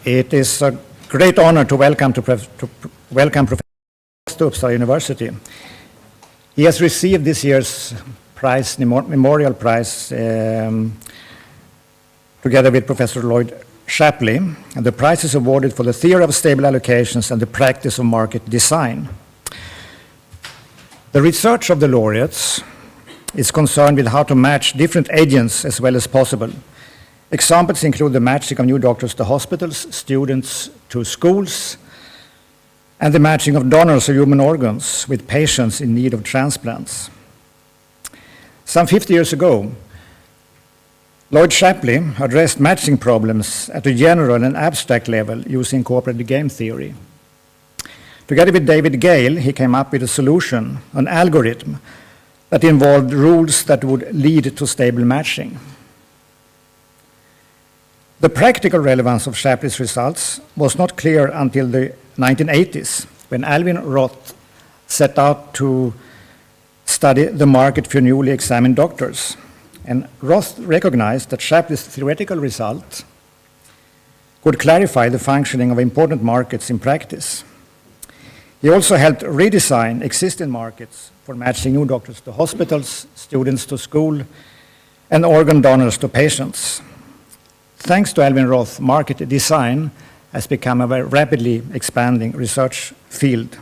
It is a great honor to welcome Professor to Uppsala University. He has received this year's prize, Memorial Prize, together with Professor Lloyd Shapley, and the prize is awarded for the theory of stable allocations and the practice of market design. The research of the laureates is concerned with how to match different agents as well as possible. Examples include the matching of new doctors to hospitals, students to schools, and the matching of donors of human organs with patients in need of transplants. Some 50 years ago, Lloyd Shapley addressed matching problems at a general and abstract level using cooperative game theory. Together with David Gale, he came up with a solution, an algorithm, that involved rules that would lead to stable matching. The practical relevance of Shapley's results was not clear until the 1980s, when Alvin Roth set out to study the market for newly examined doctors. And Roth recognized that Shapley's theoretical result could clarify the functioning of important markets in practice. He also helped redesign existing markets for matching new doctors to hospitals, students to school, and organ donors to patients. Thanks to Alvin Roth, market design has become a very rapidly expanding research field.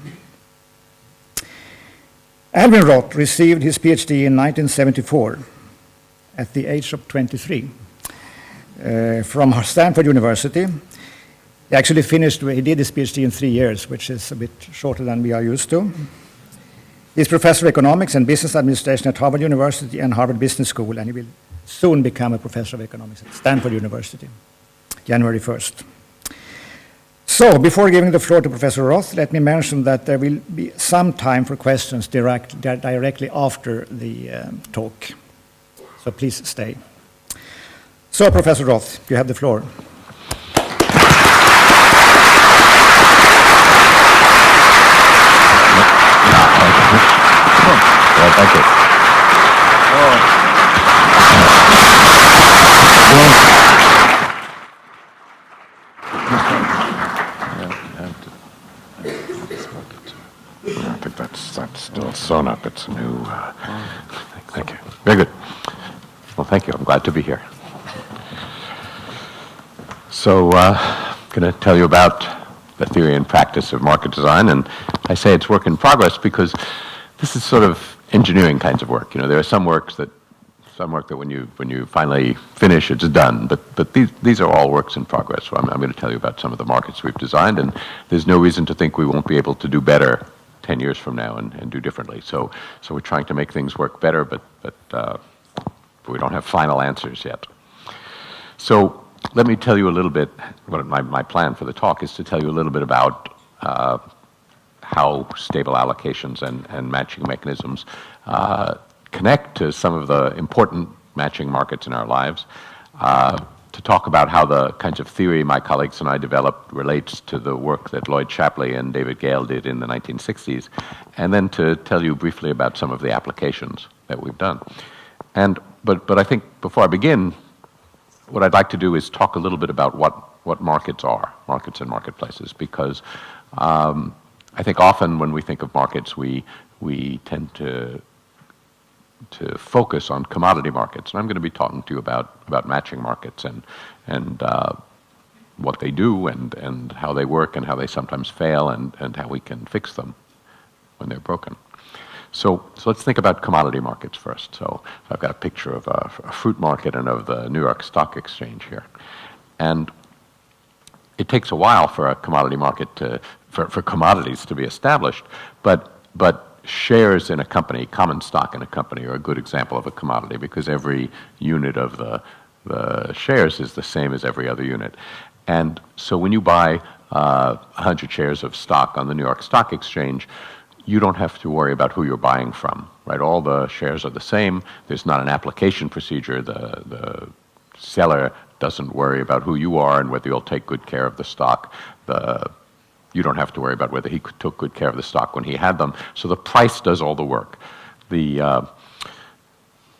Alvin Roth received his PhD in 1974 at the age of 23 from Stanford University. He actually he did his PhD in 3 years, which is a bit shorter than we are used to. He's professor of economics and business administration at Harvard University and Harvard Business School, and he will soon become a professor of economics at Stanford University, January 1st. So, before giving the floor to Professor Roth, let me mention that there will be some time for questions directly after the talk. So please stay. So, Professor Roth, you have the floor. Well, thank you. I think that's still sewn up. It's a new. Thank you. Very good. Well, thank you. I'm glad to be here. So, I'm going to tell you about the theory and practice of market design, and I say it's work in progress because this is sort of engineering kinds of work. You know, there are some work that when you finally finish, it's done. But these are all works in progress. So I'm going to tell you about some of the markets we've designed, and there's no reason to think we won't be able to do better 10 years from now and do differently. So we're trying to make things work better, but we don't have final answers yet. So let me tell you a little bit. What my plan for the talk is to tell you a little bit about how stable allocations and matching mechanisms connect to some of the important matching markets in our lives, to talk about how the kinds of theory my colleagues and I developed relates to the work that Lloyd Shapley and David Gale did in the 1960s, and then to tell you briefly about some of the applications that we've done. But I think before I begin, what I'd like to do is talk a little bit about what markets are, markets and marketplaces, because I think often when we think of markets, we tend to focus on commodity markets, and I'm going to be talking to you about matching markets and what they do and how they work and how they sometimes fail and how we can fix them when they're broken. So let's think about commodity markets first. So I've got a picture of a fruit market and of the New York Stock Exchange here, and it takes a while for a commodity market for commodities to be established, but shares in a company, common stock in a company, are a good example of a commodity because every unit of the shares is the same as every other unit. And so when you buy 100 shares of stock on the New York Stock Exchange, you don't have to worry about who you're buying from, right? All the shares are the same. There's not an application procedure. The seller doesn't worry about who you are and whether you'll take good care of the stock. You don't have to worry about whether he took good care of the stock when he had them. So the price does all the work. The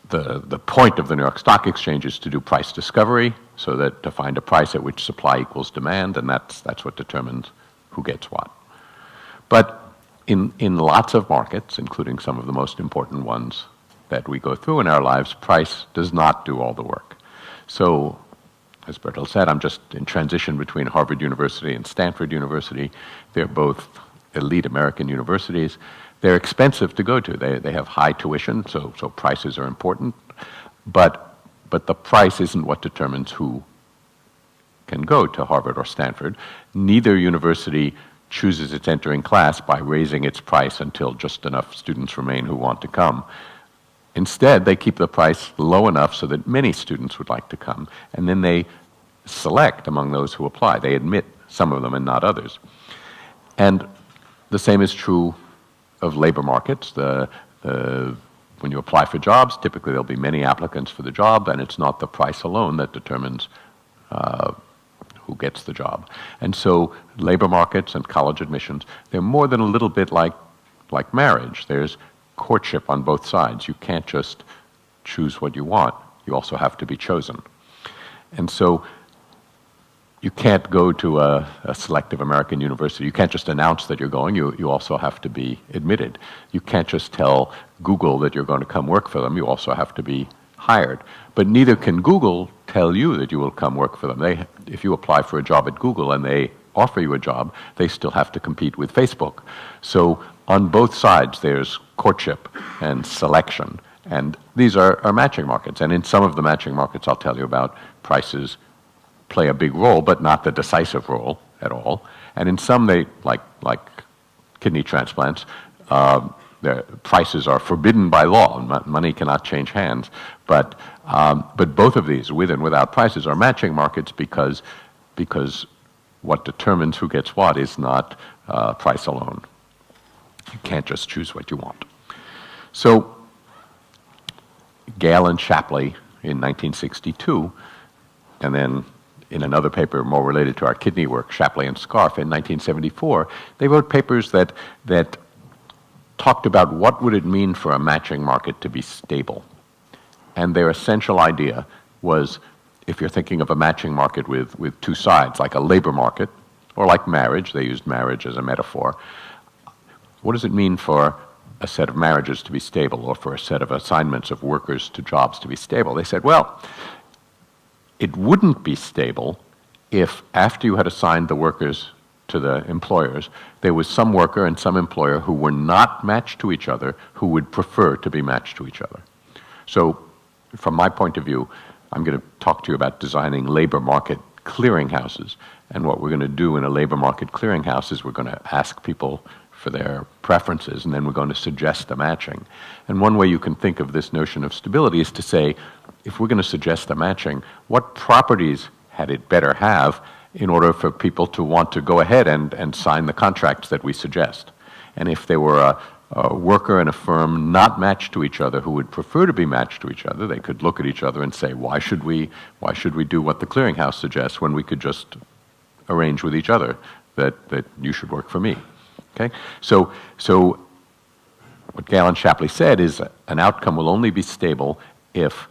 the point of the New York Stock Exchange is to do price discovery, so that to find a price at which supply equals demand, and that's what determines who gets what. But in lots of markets, including some of the most important ones that we go through in our lives, price does not do all the work. So, as Bertil said, I'm just in transition between Harvard University and Stanford University. They're both elite American universities. They're expensive to go to. They have high tuition, so prices are important. But the price isn't what determines who can go to Harvard or Stanford. Neither university chooses its entering class by raising its price until just enough students remain who want to come. Instead, they keep the price low enough so that many students would like to come, and then they select among those who apply. They admit some of them and not others. And the same is true of labor markets. When you apply for jobs, typically there'll be many applicants for the job, and it's not the price alone that determines who gets the job. And so labor markets and college admissions, they're more than a little bit like marriage. There's courtship on both sides. You can't just choose what you want. You also have to be chosen. And so you can't go to a selective American university. You can't just announce that you're going. You also have to be admitted. You can't just tell Google that you're going to come work for them. You also have to be hired. But neither can Google tell you that you will come work for them. If you apply for a job at Google and they offer you a job, they still have to compete with Facebook. So on both sides, there's courtship and selection. And these are matching markets. And in some of the matching markets I'll tell you about, prices play a big role, but not the decisive role at all. And in some, they, like kidney transplants, their prices are forbidden by law. Money cannot change hands. But both of these, with and without prices, are matching markets because what determines who gets what is not price alone. You can't just choose what you want. So Gale and Shapley in 1962, and then in another paper more related to our kidney work, Shapley and Scarf in 1974, they wrote papers that talked about what would it mean for a matching market to be stable. And their essential idea was, if you're thinking of a matching market with two sides, like a labor market, or like marriage, they used marriage as a metaphor, what does it mean for a set of marriages to be stable, or for a set of assignments of workers to jobs to be stable? They said, well, it wouldn't be stable if after you had assigned the workers to the employers, there was some worker and some employer who were not matched to each other, who would prefer to be matched to each other. So from my point of view, I'm going to talk to you about designing labor market clearinghouses. And what we're going to do in a labor market clearinghouse is we're going to ask people for their preferences, and then we're going to suggest a matching. And one way you can think of this notion of stability is to say, if we're going to suggest a matching, what properties had it better have in order for people to want to go ahead and sign the contracts that we suggest? And if there were a worker and a firm not matched to each other who would prefer to be matched to each other, they could look at each other and say, why should we do what the clearinghouse suggests when we could just arrange with each other that you should work for me? Okay? So what Gale and Shapley said is an outcome will only be stable if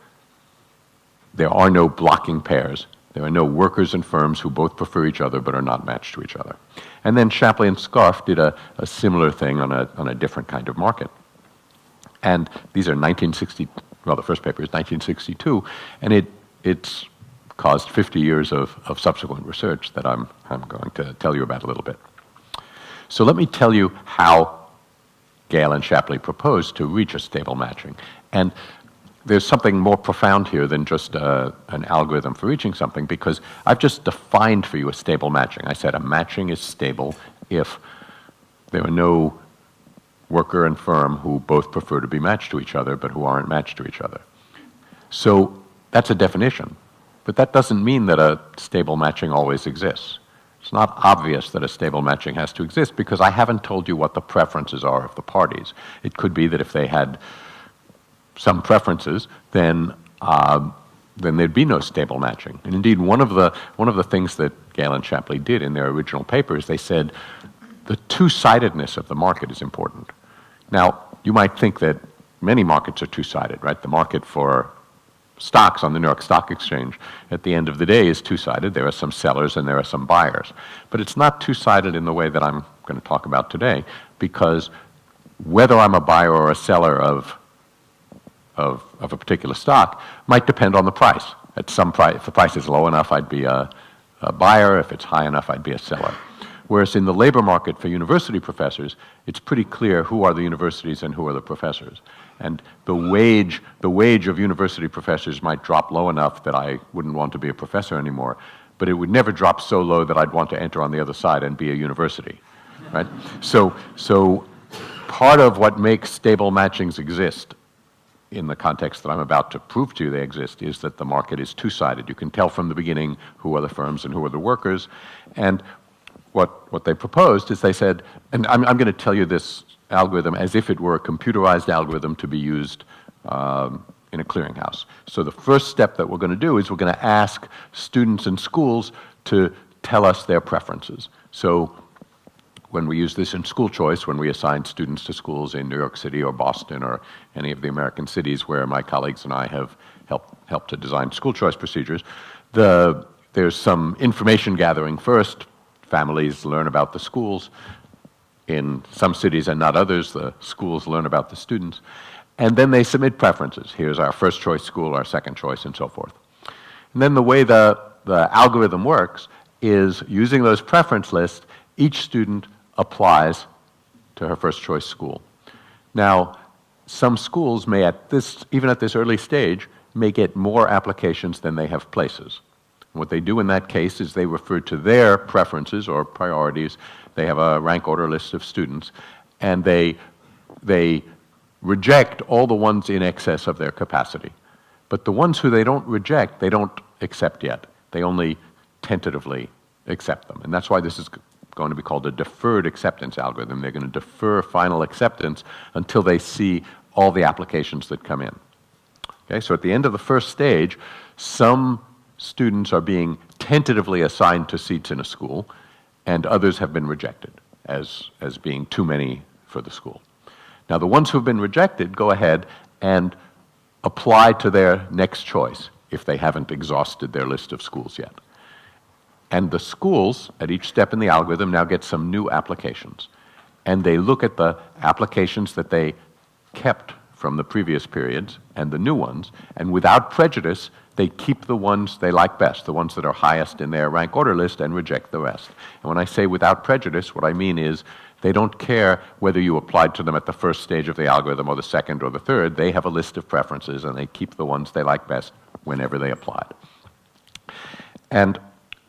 there are no blocking pairs. There are no workers and firms who both prefer each other but are not matched to each other. And then Shapley and Scarf did a similar thing on a different kind of market. And these are the first paper is 1962, and it's caused 50 years of subsequent research that I'm going to tell you about a little bit. So let me tell you how Gale and Shapley proposed to reach a stable matching. And there's something more profound here than just an algorithm for reaching something, because I've just defined for you a stable matching. I said a matching is stable if there are no worker and firm who both prefer to be matched to each other but who aren't matched to each other. So that's a definition, but that doesn't mean that a stable matching always exists. It's not obvious that a stable matching has to exist because I haven't told you what the preferences are of the parties. It could be that if they had some preferences, then there'd be no stable matching. And indeed, one of the things that Gale and Shapley did in their original papers, they said the two-sidedness of the market is important. Now, you might think that many markets are two-sided, right? The market for stocks on the New York Stock Exchange at the end of the day is two-sided. There are some sellers and there are some buyers. But it's not two-sided in the way that I'm going to talk about today, because whether I'm a buyer or a seller of a particular stock might depend on the price. At some price, if the price is low enough, I'd be a buyer. If it's high enough, I'd be a seller. Whereas in the labor market for university professors, it's pretty clear who are the universities and who are the professors. And the wage of university professors might drop low enough that I wouldn't want to be a professor anymore, but it would never drop so low that I'd want to enter on the other side and be a university, right? So part of what makes stable matchings exist in the context that I'm about to prove to you they exist is that the market is two-sided. You can tell from the beginning who are the firms and who are the workers. And what they proposed is they said, and I'm going to tell you this algorithm as if it were a computerized algorithm to be used in a clearinghouse. So the first step that we're going to do is we're going to ask students and schools to tell us their preferences. So when we use this in school choice, when we assign students to schools in New York City or Boston or any of the American cities where my colleagues and I have helped to design school choice procedures, there's some information gathering first. Families learn about the schools. In some cities and not others, the schools learn about the students. And then they submit preferences. Here's our first choice school, our second choice, and so forth. And then the way the algorithm works is using those preference lists, each student applies to her first choice school. Now, some schools may even at this early stage, may get more applications than they have places. What they do in that case is they refer to their preferences or priorities. They have a rank order list of students, and they reject all the ones in excess of their capacity. But the ones who they don't reject, they don't accept yet. They only tentatively accept them. And that's why this is going to be called a deferred acceptance algorithm. They're going to defer final acceptance until they see all the applications that come in. Okay, so at the end of the first stage, some students are being tentatively assigned to seats in a school, and others have been rejected as being too many for the school. Now, the ones who have been rejected go ahead and apply to their next choice if they haven't exhausted their list of schools yet. And the schools, at each step in the algorithm, now get some new applications. And they look at the applications that they kept from the previous periods and the new ones, and without prejudice, they keep the ones they like best, the ones that are highest in their rank order list, and reject the rest. And when I say without prejudice, what I mean is they don't care whether you applied to them at the first stage of the algorithm or the second or the third. They have a list of preferences, and they keep the ones they like best whenever they applied. And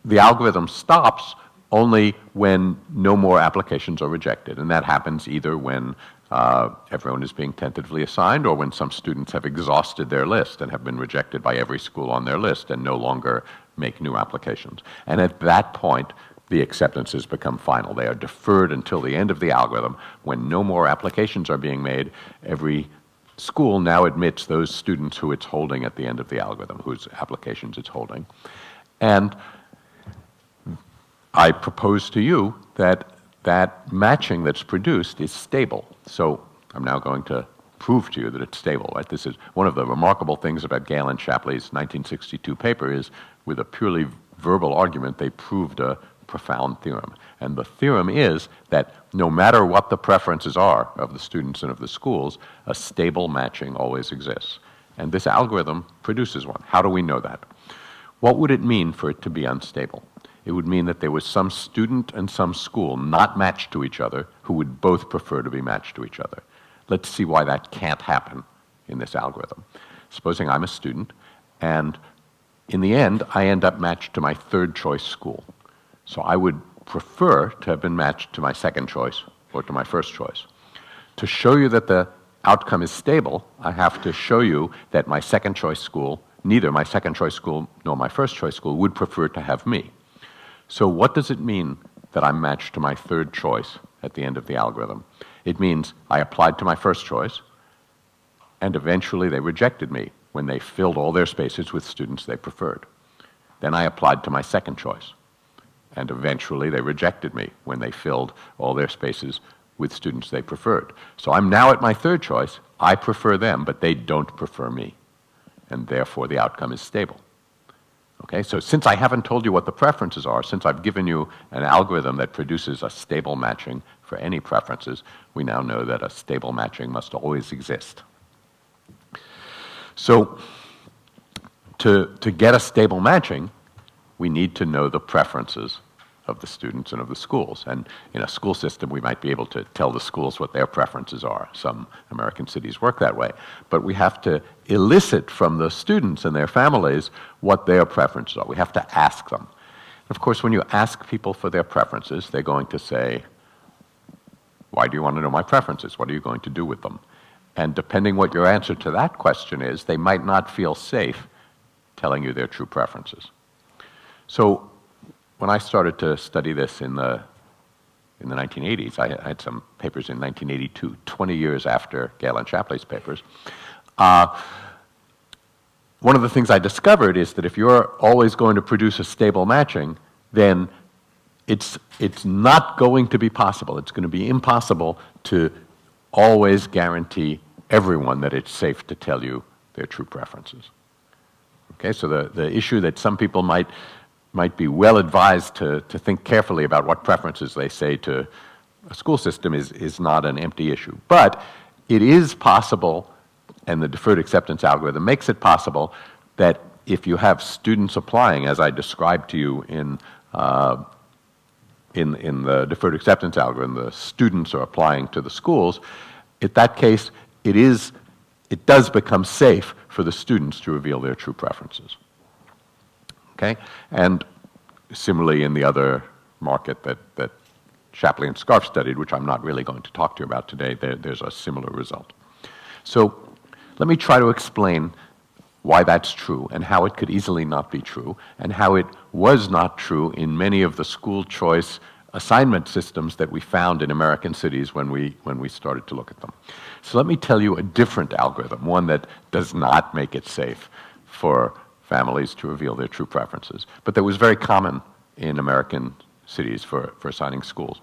the algorithm stops only when no more applications are rejected, and that happens either when everyone is being tentatively assigned or when some students have exhausted their list and have been rejected by every school on their list and no longer make new applications. And at that point, the acceptances become final. They are deferred until the end of the algorithm. When no more applications are being made, every school now admits those students who it's holding at the end of the algorithm, whose applications it's holding. And I propose to you that that matching that's produced is stable. So I'm now going to prove to you that it's stable. Right? This is one of the remarkable things about Gale and Shapley's 1962 paper is with a purely verbal argument, they proved a profound theorem. And the theorem is that no matter what the preferences are of the students and of the schools, a stable matching always exists. And this algorithm produces one. How do we know that? What would it mean for it to be unstable? It would mean that there was some student and some school not matched to each other who would both prefer to be matched to each other. Let's see why that can't happen in this algorithm. Supposing I'm a student, and in the end, I end up matched to my third choice school. So I would prefer to have been matched to my second choice or to my first choice. To show you that the outcome is stable, I have to show you that my second choice school, neither my second choice school nor my first choice school, would prefer to have me. So what does it mean that I'm matched to my third choice at the end of the algorithm? It means I applied to my first choice, and eventually they rejected me when they filled all their spaces with students they preferred. Then I applied to my second choice, and eventually they rejected me when they filled all their spaces with students they preferred. So I'm now at my third choice. I prefer them, but they don't prefer me. And therefore, the outcome is stable. Okay, so since I haven't told you what the preferences are, since I've given you an algorithm that produces a stable matching for any preferences, we now know that a stable matching must always exist. So to get a stable matching, we need to know the preferences of the students and of the schools. And in a school system, we might be able to tell the schools what their preferences are. Some American cities work that way. But we have to elicit from the students and their families what their preferences are. We have to ask them. Of course, when you ask people for their preferences, they're going to say, why do you want to know my preferences? What are you going to do with them? And depending what your answer to that question is, they might not feel safe telling you their true preferences. So when I started to study this in the 1980s, I had some papers in 1982, 20 years after Gale and Shapley's papers. One of the things I discovered is that if you're always going to produce a stable matching, then it's not going to be possible. It's going to be impossible to always guarantee everyone that it's safe to tell you their true preferences. Okay, so the issue that some people might be well advised to think carefully about what preferences they say to a school system is not an empty issue. But it is possible, and the deferred acceptance algorithm makes it possible, that if you have students applying, as I described to you in the deferred acceptance algorithm, the students are applying to the schools, in that case, it does become safe for the students to reveal their true preferences. Okay? And similarly in the other market that Shapley and Scarf studied, which I'm not really going to talk to you about today, there's a similar result. So let me try to explain why that's true and how it could easily not be true and how it was not true in many of the school choice assignment systems that we found in American cities when we started to look at them. So let me tell you a different algorithm, one that does not make it safe for families to reveal their true preferences, but that was very common in American cities for assigning schools.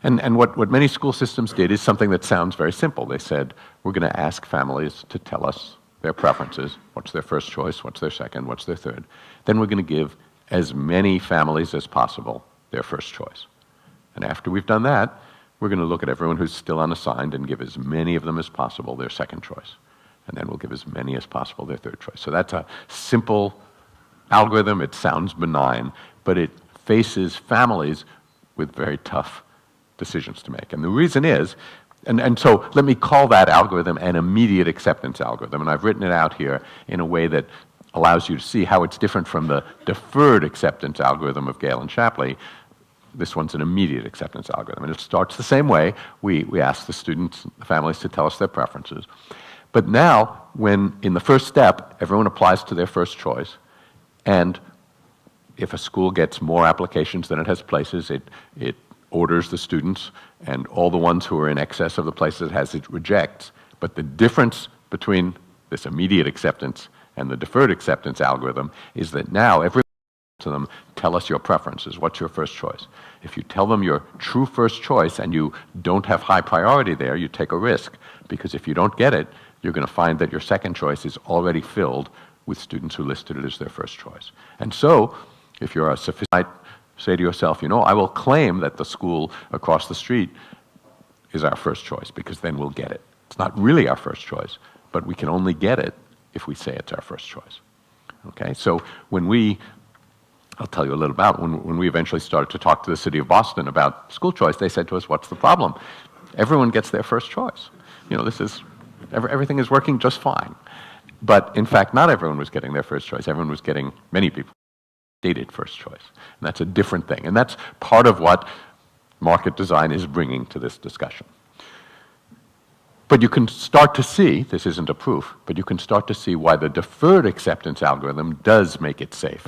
And what many school systems did is something that sounds very simple. They said, we're going to ask families to tell us their preferences. What's their first choice? What's their second? What's their third? Then we're going to give as many families as possible their first choice. And after we've done that, we're going to look at everyone who's still unassigned and give as many of them as possible their second choice. And then we'll give as many as possible their third choice. So that's a simple algorithm. It sounds benign, but it faces families with very tough decisions to make. And the reason is, and so let me call that algorithm an immediate acceptance algorithm. And I've written it out here in a way that allows you to see how it's different from the deferred acceptance algorithm of Gale and Shapley. This one's an immediate acceptance algorithm. And it starts the same way. We ask the students, the families, to tell us their preferences. But now, when in the first step, everyone applies to their first choice, and if a school gets more applications than it has places, it orders the students, and all the ones who are in excess of the places it has, it rejects. But the difference between this immediate acceptance and the deferred acceptance algorithm is that now every to them, tell us your preferences. What's your first choice? If you tell them your true first choice and you don't have high priority there, you take a risk, because if you don't get it, you're going to find that your second choice is already filled with students who listed it as their first choice. And so, if you're a sophisticated, say to yourself, I will claim that the school across the street is our first choice, because then we'll get it. It's not really our first choice, but we can only get it if we say it's our first choice. Okay, so I'll tell you a little about when we eventually started to talk to the city of Boston about school choice, they said to us, what's the problem? Everyone gets their first choice. Everything is working just fine. But in fact, not everyone was getting their first choice. Everyone was getting, many people, stated first choice. And that's a different thing. And that's part of what market design is bringing to this discussion. But you can start to see, this isn't a proof, but you can start to see why the deferred acceptance algorithm does make it safe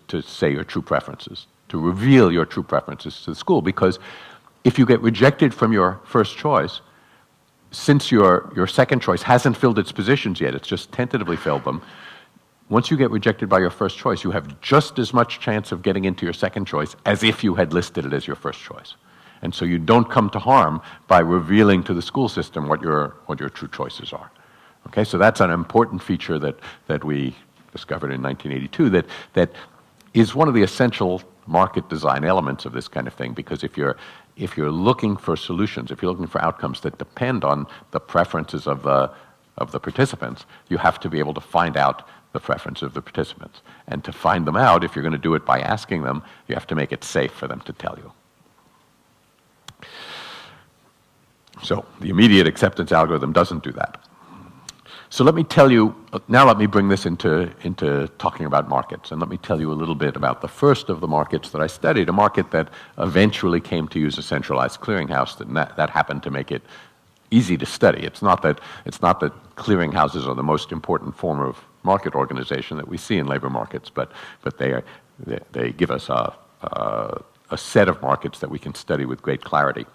to say your true preferences, to reveal your true preferences to the school. Because if you get rejected from your first choice, since your second choice hasn't filled its positions yet, it's just tentatively filled them, once you get rejected by your first choice, you have just as much chance of getting into your second choice as if you had listed it as your first choice. And so you don't come to harm by revealing to the school system what your true choices are. Okay, so that's an important feature that we discovered in 1982 that is one of the essential market design elements of this kind of thing, because if you're looking for solutions, if you're looking for outcomes that depend on the preferences of the participants, you have to be able to find out the preference of the participants. And to find them out, if you're going to do it by asking them, you have to make it safe for them to tell you. So the immediate acceptance algorithm doesn't do that. So let me tell you, now let me bring this into talking about markets, and let me tell you a little bit about the first of the markets that I studied, a market that eventually came to use a centralized clearinghouse, and that happened to make it easy to study. It's not that clearinghouses are the most important form of market organization that we see in labor markets, but they give us a set of markets that we can study with great clarity.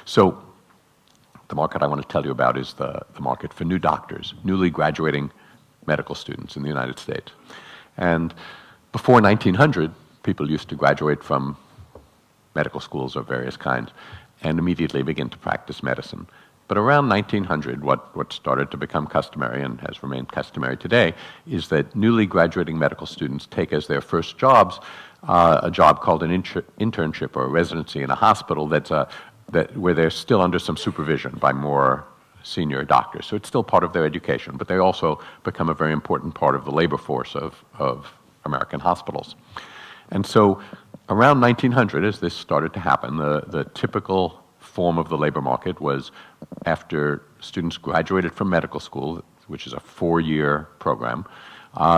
So the market I want to tell you about is the market for new doctors, newly graduating medical students in the United States. And before 1900, people used to graduate from medical schools of various kinds and immediately begin to practice medicine. But around 1900, what started to become customary and has remained customary today is that newly graduating medical students take as their first jobs a job called an internship or a residency in a hospital where they're still under some supervision by more senior doctors. So it's still part of their education, but they also become a very important part of the labor force of American hospitals. And so around 1900, as this started to happen, the typical form of the labor market was after students graduated from medical school, which is a 4-year program,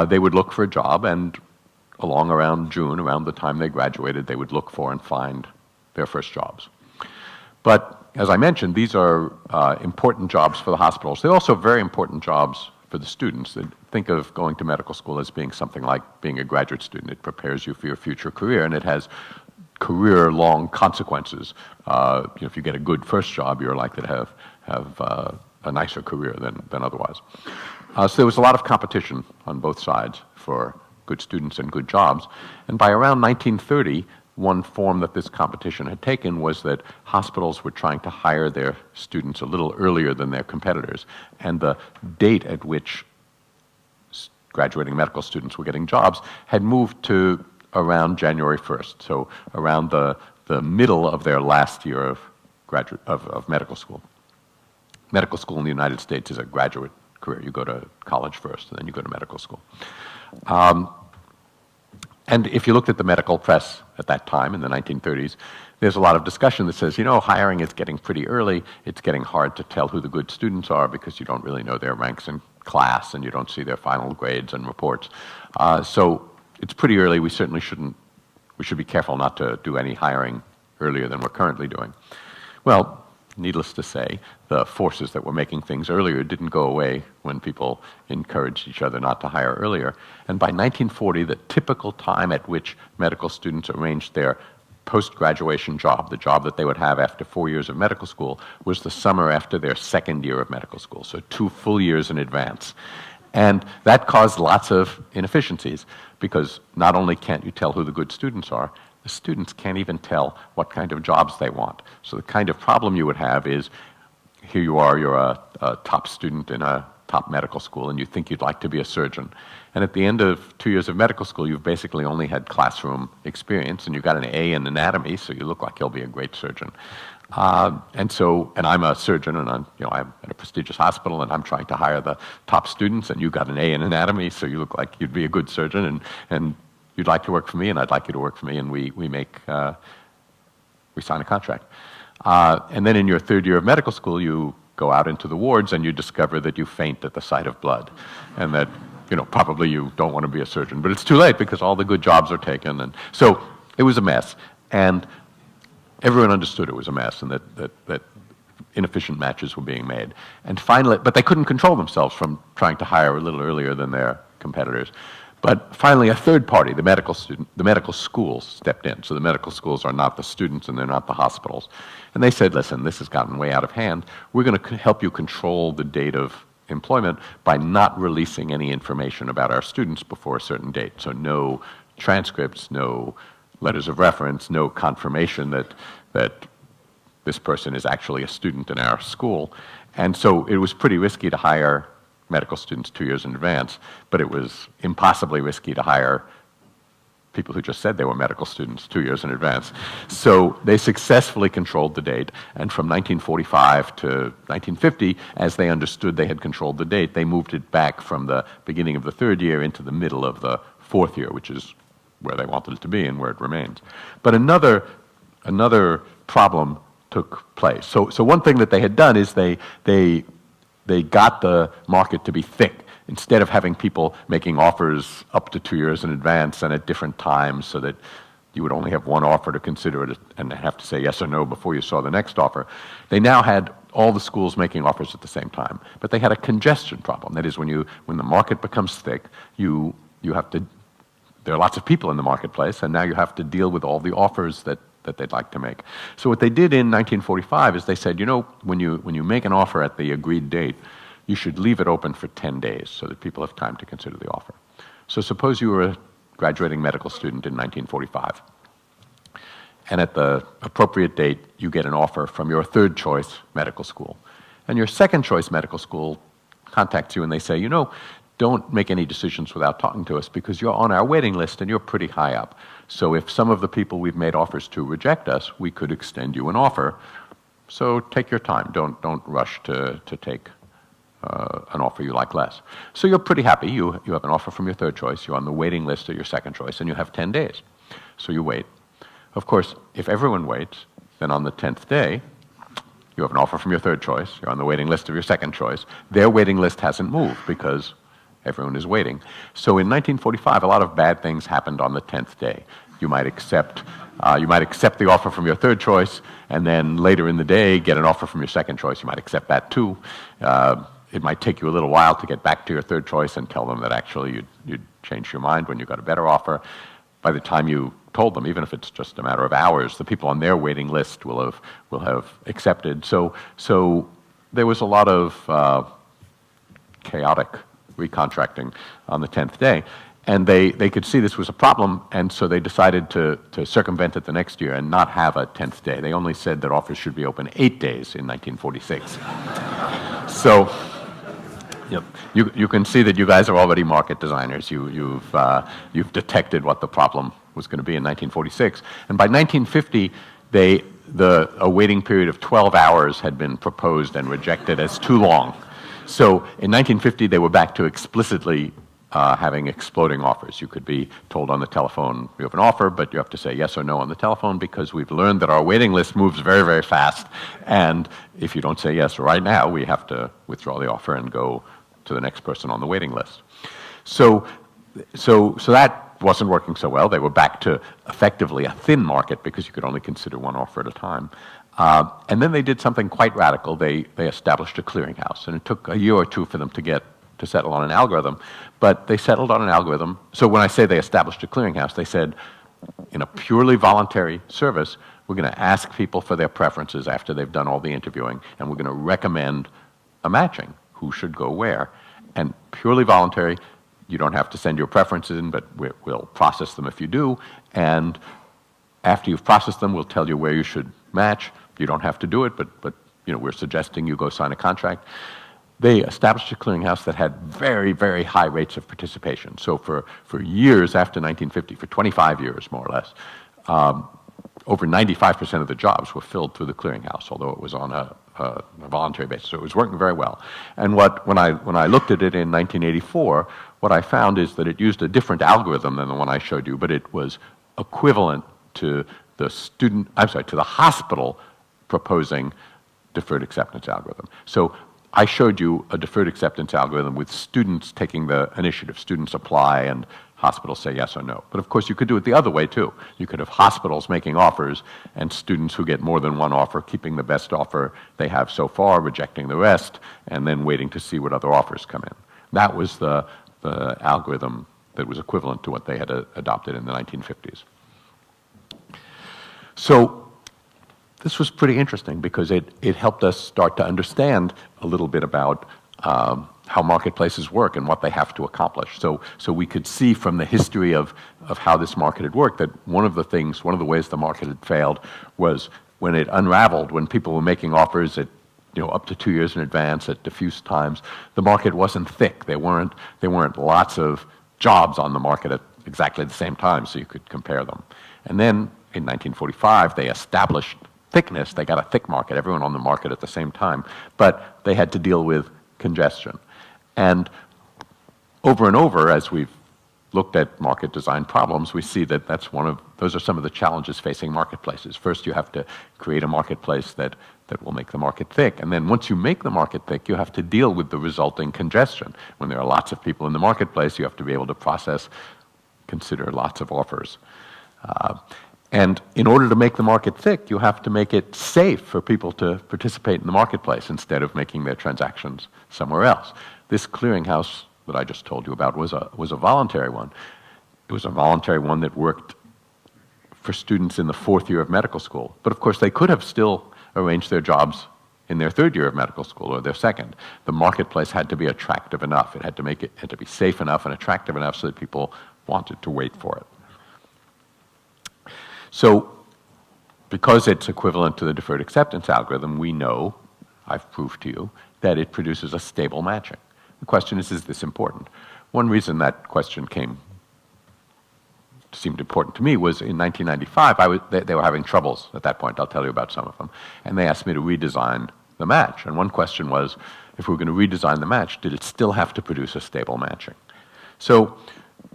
they would look for a job, and around June, around the time they graduated, they would look for and find their first jobs. But as I mentioned, these are important jobs for the hospitals. They're also very important jobs for the students. Think of going to medical school as being something like being a graduate student. It prepares you for your future career, and it has career-long consequences. If you get a good first job, you're likely to have a nicer career than otherwise. So there was a lot of competition on both sides for good students and good jobs. And by around 1930, one form that this competition had taken was that hospitals were trying to hire their students a little earlier than their competitors. And the date at which graduating medical students were getting jobs had moved to around January 1st, so around the middle of their last year of medical school. Medical school in the United States is a graduate career. You go to college first, and then you go to medical school. And if you looked at the medical press at that time, in the 1930s, there's a lot of discussion that says, hiring is getting pretty early. It's getting hard to tell who the good students are because you don't really know their ranks in class and you don't see their final grades and reports. So it's pretty early. We should be careful not to do any hiring earlier than we're currently doing. Well, needless to say, the forces that were making things earlier didn't go away when people encouraged each other not to hire earlier. And by 1940, the typical time at which medical students arranged their post-graduation job, the job that they would have after 4 years of medical school, was the summer after their second year of medical school, so 2 full years in advance. And that caused lots of inefficiencies, because not only can't you tell who the good students are, the students can't even tell what kind of jobs they want. So the kind of problem you would have is, here you are, you're a top student in a top medical school, and you think you'd like to be a surgeon. And at the end of 2 years of medical school, you've basically only had classroom experience, and you got an A in anatomy, so you look like you'll be a great surgeon. And I'm a surgeon, and I'm at a prestigious hospital, and I'm trying to hire the top students, and you got an A in anatomy, so you look like you'd be a good surgeon, and you'd like to work for me, and I'd like you to work for me, and we sign a contract. And then in your 3rd year of medical school, you go out into the wards, and you discover that you faint at the sight of blood, and that probably you don't want to be a surgeon, but it's too late because all the good jobs are taken, and so it was a mess. And everyone understood it was a mess, and that inefficient matches were being made. And finally, but they couldn't control themselves from trying to hire a little earlier than their competitors. But finally, a third party, the medical schools, stepped in. So the medical schools are not the students, and they're not the hospitals. And they said, listen, this has gotten way out of hand. We're going to help you control the date of employment by not releasing any information about our students before a certain date. So no transcripts, no letters of reference, no confirmation that this person is actually a student in our school. And so it was pretty risky to hire medical students 2 years in advance, but it was impossibly risky to hire people who just said they were medical students 2 years in advance. So they successfully controlled the date, and from 1945 to 1950, as they understood they had controlled the date, they moved it back from the beginning of the third year into the middle of the fourth year, which is where they wanted it to be and where it remains. But another problem took place. So one thing that they had done is they got the market to be thick. Instead of having people making offers up to 2 years in advance and at different times so that you would only have one offer to consider it and have to say yes or no before you saw the next offer, they now had all the schools making offers at the same time. But they had a congestion problem. That is, when the market becomes thick, you have to, there are lots of people in the marketplace, and now you have to deal with all the offers that they'd like to make. So what they did in 1945 is they said, when you make an offer at the agreed date, you should leave it open for 10 days so that people have time to consider the offer. So suppose you were a graduating medical student in 1945, and at the appropriate date, you get an offer from your third choice medical school. And your second choice medical school contacts you and they say, don't make any decisions without talking to us because you're on our waiting list and you're pretty high up. So if some of the people we've made offers to reject us, we could extend you an offer. So take your time. Don't rush to take an offer you like less. So you're pretty happy. You have an offer from your third choice. You're on the waiting list of your second choice, and you have 10 days. So you wait. Of course, if everyone waits, then on the 10th day, you have an offer from your third choice. You're on the waiting list of your second choice. Their waiting list hasn't moved because everyone is waiting. So in 1945, a lot of bad things happened on the 10th day. You might accept the offer from your third choice, and then later in the day get an offer from your second choice. You might accept that too. It might take you a little while to get back to your third choice and tell them that actually you'd changed your mind when you got a better offer. By the time you told them, even if it's just a matter of hours, the people on their waiting list will have accepted. So there was a lot of chaotic recontracting on the 10th day. And they could see this was a problem, and so they decided to circumvent it the next year and not have a 10th day. They only said that offers should be open 8 days in 1946. So you can see that you guys are already market designers. You've detected what the problem was going to be in 1946. And by 1950, a waiting period of 12 hours had been proposed and rejected as too long. So in 1950, they were back to explicitly having exploding offers. You could be told on the telephone, you have an offer, but you have to say yes or no on the telephone because we've learned that our waiting list moves very, very fast. And if you don't say yes right now, we have to withdraw the offer and go to the next person on the waiting list. So that wasn't working so well. They were back to effectively a thin market because you could only consider one offer at a time. And then they did something quite radical. They established a clearinghouse, and it took a year or two for them to settle on an algorithm, but they settled on an algorithm. So when I say they established a clearinghouse, they said, in a purely voluntary service, we're going to ask people for their preferences after they've done all the interviewing, and we're going to recommend a matching, who should go where. And purely voluntary, you don't have to send your preferences in, but we'll process them if you do, and after you've processed them, we'll tell you where you should match. You don't have to do it, but we're suggesting you go sign a contract. They established a clearinghouse that had very, very high rates of participation. So for years after 1950, for 25 years more or less, over 95% of the jobs were filled through the clearinghouse, although it was on a voluntary basis. So it was working very well. And when I looked at it in 1984, what I found is that it used a different algorithm than the one I showed you, but it was equivalent to the hospital proposing deferred acceptance algorithm. So I showed you a deferred acceptance algorithm with students taking the initiative. Students apply and hospitals say yes or no. But of course you could do it the other way too. You could have hospitals making offers and students who get more than one offer keeping the best offer they have so far, rejecting the rest, and then waiting to see what other offers come in. That was the algorithm that was equivalent to what they had adopted in the 1950s. So this was pretty interesting because it helped us start to understand a little bit about how marketplaces work and what they have to accomplish. So we could see from the history of how this market had worked that one of the ways the market had failed was when it unraveled, when people were making offers at up to 2 years in advance at diffuse times, the market wasn't thick. There weren't lots of jobs on the market at exactly the same time, so you could compare them. And then in 1945, they established thickness. They got a thick market, everyone on the market at the same time, but they had to deal with congestion. And over, as we've looked at market design problems, we see that those are some of the challenges facing marketplaces. First, you have to create a marketplace that will make the market thick. And then once you make the market thick, you have to deal with the resulting congestion. When there are lots of people in the marketplace, you have to be able to consider lots of offers. And in order to make the market thick, you have to make it safe for people to participate in the marketplace instead of making their transactions somewhere else. This clearinghouse that I just told you about was a voluntary one. It was a voluntary one that worked for students in the 4th year of medical school. But of course, they could have still arranged their jobs in their 3rd year of medical school or their 2nd. The marketplace had to be attractive enough. It had to be safe enough and attractive enough so that people wanted to wait for it. So because it's equivalent to the deferred acceptance algorithm, we know, I've proved to you, that it produces a stable matching. The question is this important? One reason that question seemed important to me was in 1995, they were having troubles at that point. I'll tell you about some of them. And they asked me to redesign the match. And one question was, if we were going to redesign the match, did it still have to produce a stable matching? So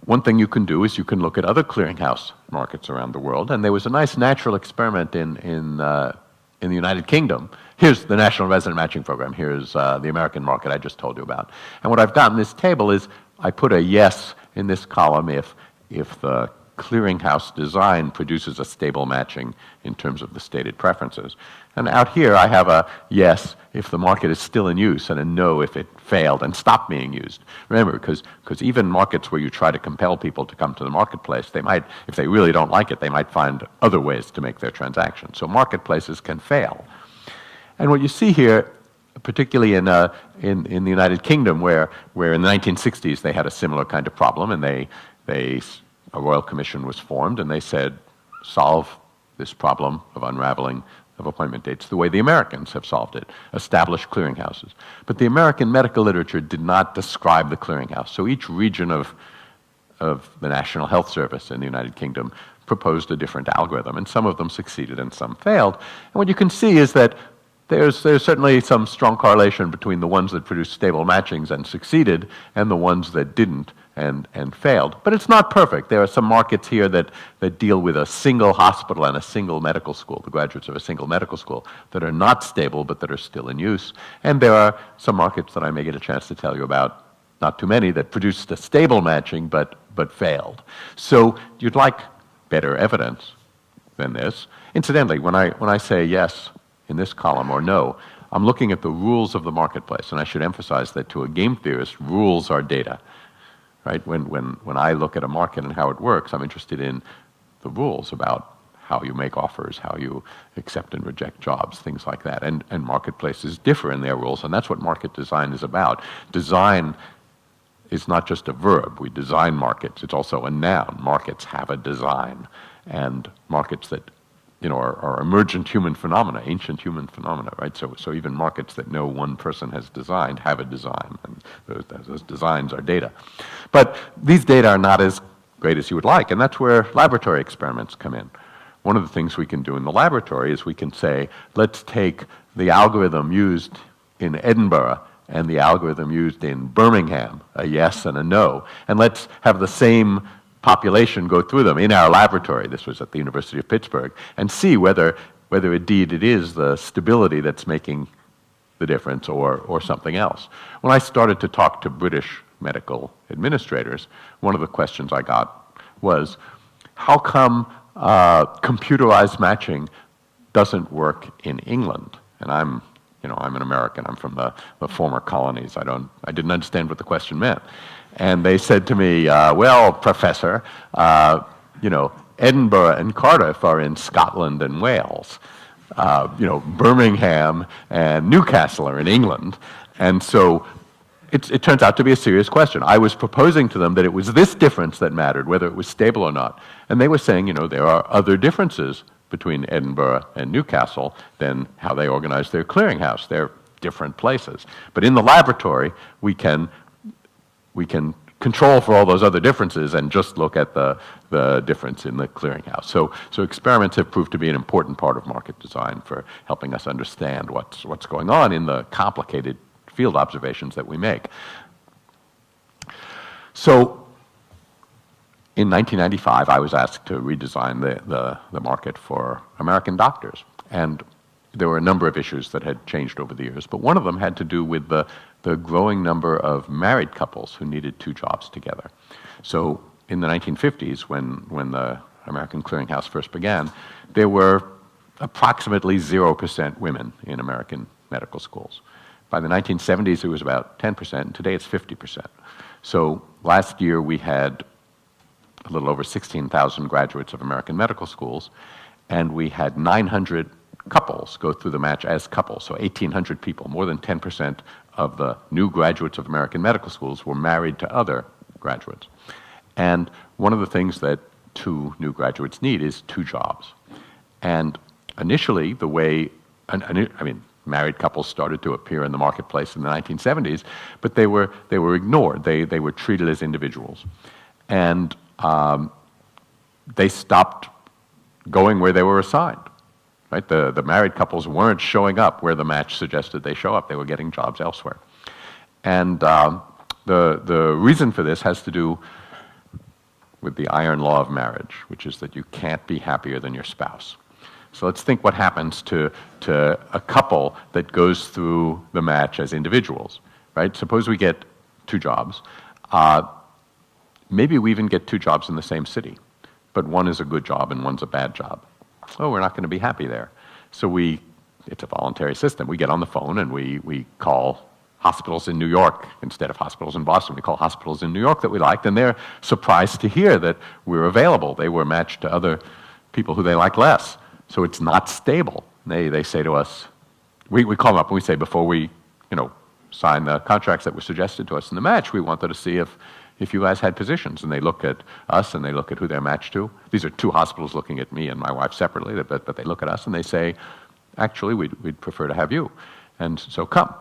one thing you can do is you can look at other clearinghouse markets around the world. And there was a nice natural experiment in the United Kingdom. Here's the National Resident Matching Program. Here's the American market I just told you about. And what I've got in this table is I put a yes in this column if the clearinghouse design produces a stable matching in terms of the stated preferences. And out here I have a yes if the market is still in use and a no if it failed and stopped being used. Remember, because even markets where you try to compel people to come to the marketplace, they might, if they really don't like it, they might find other ways to make their transactions. So marketplaces can fail. And what you see here, particularly in the United Kingdom, where in the 1960s they had a similar kind of problem, and a royal commission was formed, and they said, solve this problem of unraveling of appointment dates the way the Americans have solved it, establish clearinghouses. But the American medical literature did not describe the clearinghouse. So each region of the National Health Service in the United Kingdom proposed a different algorithm, and some of them succeeded and some failed. And what you can see is that there's certainly some strong correlation between the ones that produced stable matchings and succeeded and the ones that didn't and failed. But it's not perfect. There are some markets here that deal with a single hospital and a single medical school, the graduates of a single medical school, that are not stable but that are still in use. And there are some markets that I may get a chance to tell you about, not too many, that produced a stable matching but failed. So you'd like better evidence than this. Incidentally, when I say yes in this column or no, I'm looking at the rules of the marketplace, and I should emphasize that to a game theorist, rules are data. Right? When I look at a market and how it works, I'm interested in the rules about how you make offers, how you accept and reject jobs, things like that. And marketplaces differ in their rules, and that's what market design is about. Design is not just a verb. We design markets. It's also a noun. Markets have a design, and markets that are emergent human phenomena, ancient human phenomena, right? So even markets that no one person has designed have a design, and those designs are data. But these data are not as great as you would like, and that's where laboratory experiments come in. One of the things we can do in the laboratory is we can say, let's take the algorithm used in Edinburgh and the algorithm used in Birmingham, a yes and a no, and let's have the same population go through them in our laboratory. This was at the University of Pittsburgh, and see whether indeed it is the stability that's making the difference or something else. When I started to talk to British medical administrators, one of the questions I got was, how come computerized matching doesn't work in England? And I'm an American. I'm from the former colonies. I didn't understand what the question meant. And they said to me, well, Professor, Edinburgh and Cardiff are in Scotland and Wales. Birmingham and Newcastle are in England. And so it turns out to be a serious question. I was proposing to them that it was this difference that mattered, whether it was stable or not. And they were saying, there are other differences between Edinburgh and Newcastle than how they organize their clearinghouse. They're different places. But in the laboratory, we can control for all those other differences and just look at the difference in the clearinghouse. So experiments have proved to be an important part of market design for helping us understand what's going on in the complicated field observations that we make. So in 1995, I was asked to redesign the market for American doctors. And there were a number of issues that had changed over the years, but one of them had to do with the growing number of married couples who needed two jobs together. So in the 1950s, when the American Clearinghouse first began, there were approximately 0% women in American medical schools. By the 1970s, it was about 10%, and today it's 50%. So last year, we had a little over 16,000 graduates of American medical schools, and we had 900 couples go through the match as couples, so 1,800 people. More than 10% of the new graduates of American medical schools were married to other graduates. And one of the things that two new graduates need is two jobs. And initially, the way, married couples started to appear in the marketplace in the 1970s, but they were ignored. They were treated as individuals. And they stopped going where they were assigned. Right? The married couples weren't showing up where the match suggested they show up. They were getting jobs elsewhere. And the reason for this has to do with the iron law of marriage, which is that you can't be happier than your spouse. So let's think what happens to a couple that goes through the match as individuals. Right? Suppose we get two jobs. Maybe we even get two jobs in the same city, but one is a good job and one's a bad job. Oh, we're not going to be happy there. So it's a voluntary system. We get on the phone and we call hospitals in New York instead of hospitals in Boston. We call hospitals in New York that we liked, and they're surprised to hear that we're available. They were matched to other people who they like less. So it's not stable. They say to us, we call them up and we say, before we sign the contracts that were suggested to us in the match, we wanted to see if you guys had positions. And they look at us and they look at who they're matched to. These are two hospitals looking at me and my wife separately, but they look at us and they say, actually, we'd prefer to have you. And so come.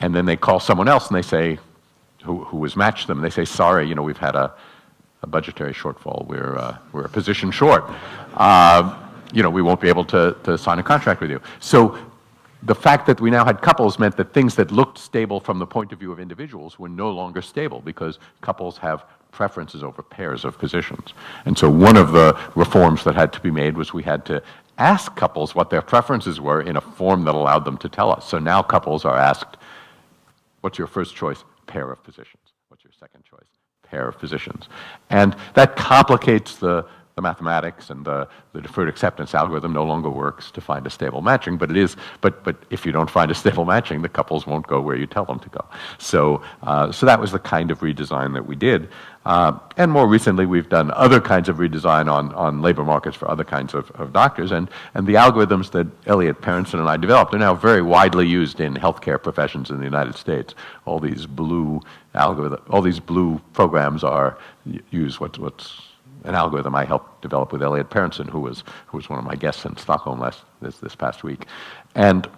And then they call someone else and they say, who has matched them, and they say, sorry, we've had a budgetary shortfall. We're a position short. We won't be able to sign a contract with you. So the fact that we now had couples meant that things that looked stable from the point of view of individuals were no longer stable because couples have preferences over pairs of positions. And so one of the reforms that had to be made was we had to ask couples what their preferences were in a form that allowed them to tell us. So now couples are asked, what's your first choice? Pair of positions. What's your second choice? Pair of positions. And that complicates the mathematics, and the deferred acceptance algorithm no longer works to find a stable matching, but if you don't find a stable matching, the couples won't go where you tell them to go. So that was the kind of redesign that we did. And more recently, we've done other kinds of redesign on labor markets for other kinds of doctors, and the algorithms that Elliot Parenson and I developed are now very widely used in healthcare professions in the United States. All these blue programs use what's an algorithm I helped develop with Elliot Parenson, who was one of my guests in Stockholm this past week. And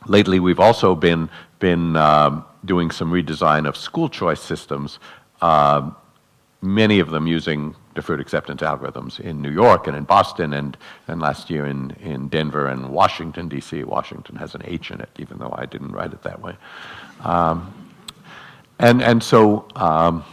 lately, we've also been doing some redesign of school choice systems, many of them using deferred acceptance algorithms in New York and in Boston, and last year in Denver and Washington, D.C. Washington has an H in it, even though I didn't write it that way. So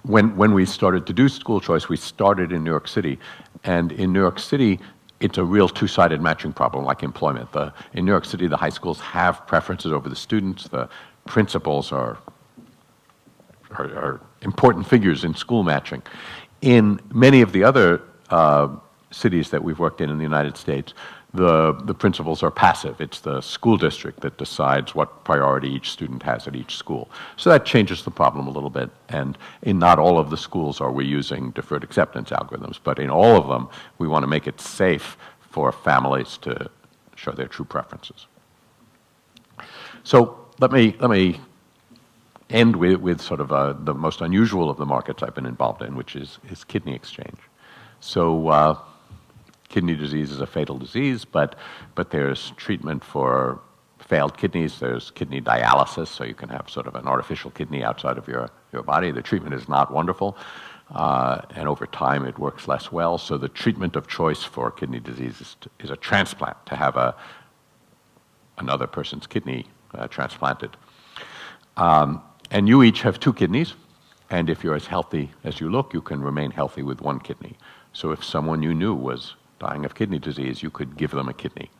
when we started to do school choice, we started in New York City. And in New York City, it's a real two-sided matching problem like employment. In New York City, the high schools have preferences over the students. The principals are important figures in school matching. In many of the other cities that we've worked in the United States, the principals are passive. It's the school district that decides what priority each student has at each school. So that changes the problem a little bit. And in not all of the schools are we using deferred acceptance algorithms, but in all of them, we want to make it safe for families to show their true preferences. So let me end with sort of the most unusual of the markets I've been involved in, which is kidney exchange. So kidney disease is a fatal disease, but there's treatment for failed kidneys. There's kidney dialysis, so you can have sort of an artificial kidney outside of your body. The treatment is not wonderful, and over time it works less well. So the treatment of choice for kidney disease is a transplant, to have another person's kidney transplanted. And you each have 2 kidneys, and if you're as healthy as you look, you can remain healthy with 1 kidney. So if someone you knew was dying of kidney disease, you could give them a kidney.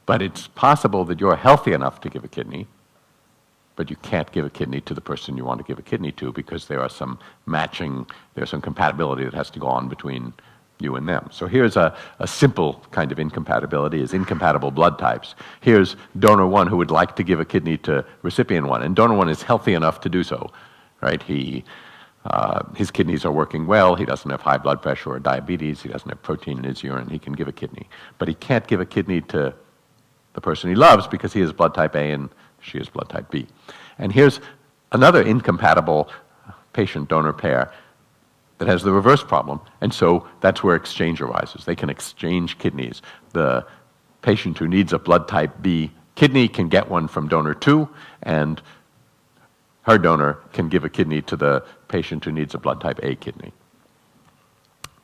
But it's possible that you're healthy enough to give a kidney, but you can't give a kidney to the person you want to give a kidney to, because there's some compatibility that has to go on between you and them. So here's a simple kind of incompatibility, is incompatible blood types. Here's donor 1 who would like to give a kidney to recipient 1, and donor 1 is healthy enough to do so, right? His kidneys are working well, he doesn't have high blood pressure or diabetes, he doesn't have protein in his urine, he can give a kidney. But he can't give a kidney to the person he loves because he is blood type A and she is blood type B. And here's another incompatible patient-donor pair that has the reverse problem, and so that's where exchange arises. They can exchange kidneys. The patient who needs a blood type B kidney can get one from donor 2, and her donor can give a kidney to the patient who needs a blood type A kidney.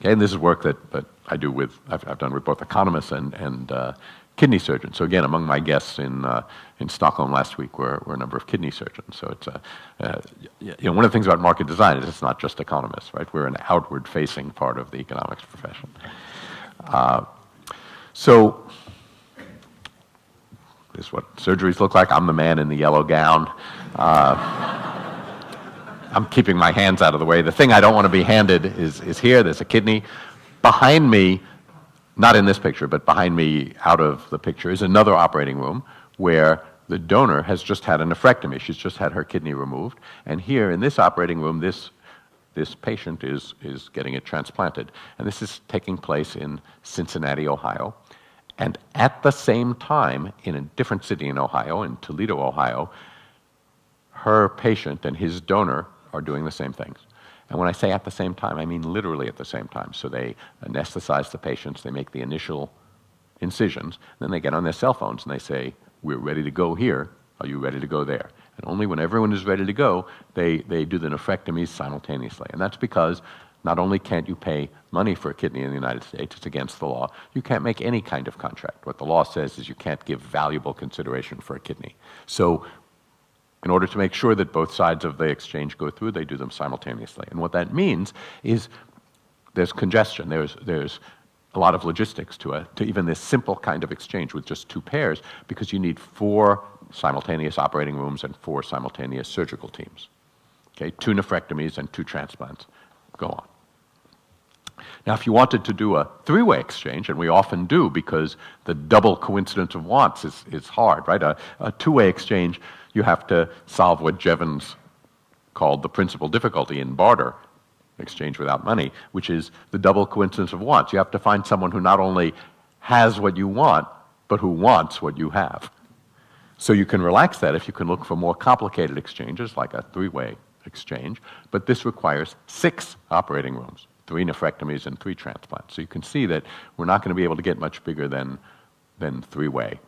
Okay, and this is work that I do with, I've done with both economists and kidney surgeons. So again, among my guests in Stockholm last week were a number of kidney surgeons. So it's one of the things about market design is it's not just economists, right? We're an outward-facing part of the economics profession. So this is what surgeries look like. I'm the man in the yellow gown. I'm keeping my hands out of the way. The thing I don't want to be handed is here. There's a kidney. Behind me, not in this picture, but behind me out of the picture is another operating room where the donor has just had a nephrectomy. She's just had her kidney removed. And here in this operating room, this patient is getting it transplanted. And this is taking place in Cincinnati, Ohio. And at the same time, in a different city in Ohio, in Toledo, Ohio, her patient and his donor are doing the same things. And when I say at the same time, I mean literally at the same time. So they anesthetize the patients, they make the initial incisions, then they get on their cell phones and they say, we're ready to go here, are you ready to go there? And only when everyone is ready to go, they do the nephrectomies simultaneously. And that's because not only can't you pay money for a kidney in the United States, it's against the law, you can't make any kind of contract. What the law says is you can't give valuable consideration for a kidney. So in order to make sure that both sides of the exchange go through, they do them simultaneously. And what that means is there's congestion. There's a lot of logistics to even this simple kind of exchange with just 2 pairs, because you need 4 simultaneous operating rooms and 4 simultaneous surgical teams. Okay, 2 nephrectomies and 2 transplants. Go on. Now, if you wanted to do a 3-way exchange, and we often do because the double coincidence of wants is hard, right? A 2-way exchange, you have to solve what Jevons called the principal difficulty in barter, exchange without money, which is the double coincidence of wants. You have to find someone who not only has what you want, but who wants what you have. So you can relax that if you can look for more complicated exchanges, like a 3-way exchange, but this requires 6 operating rooms, 3 nephrectomies and 3 transplants. So you can see that we're not going to be able to get much bigger than 3-way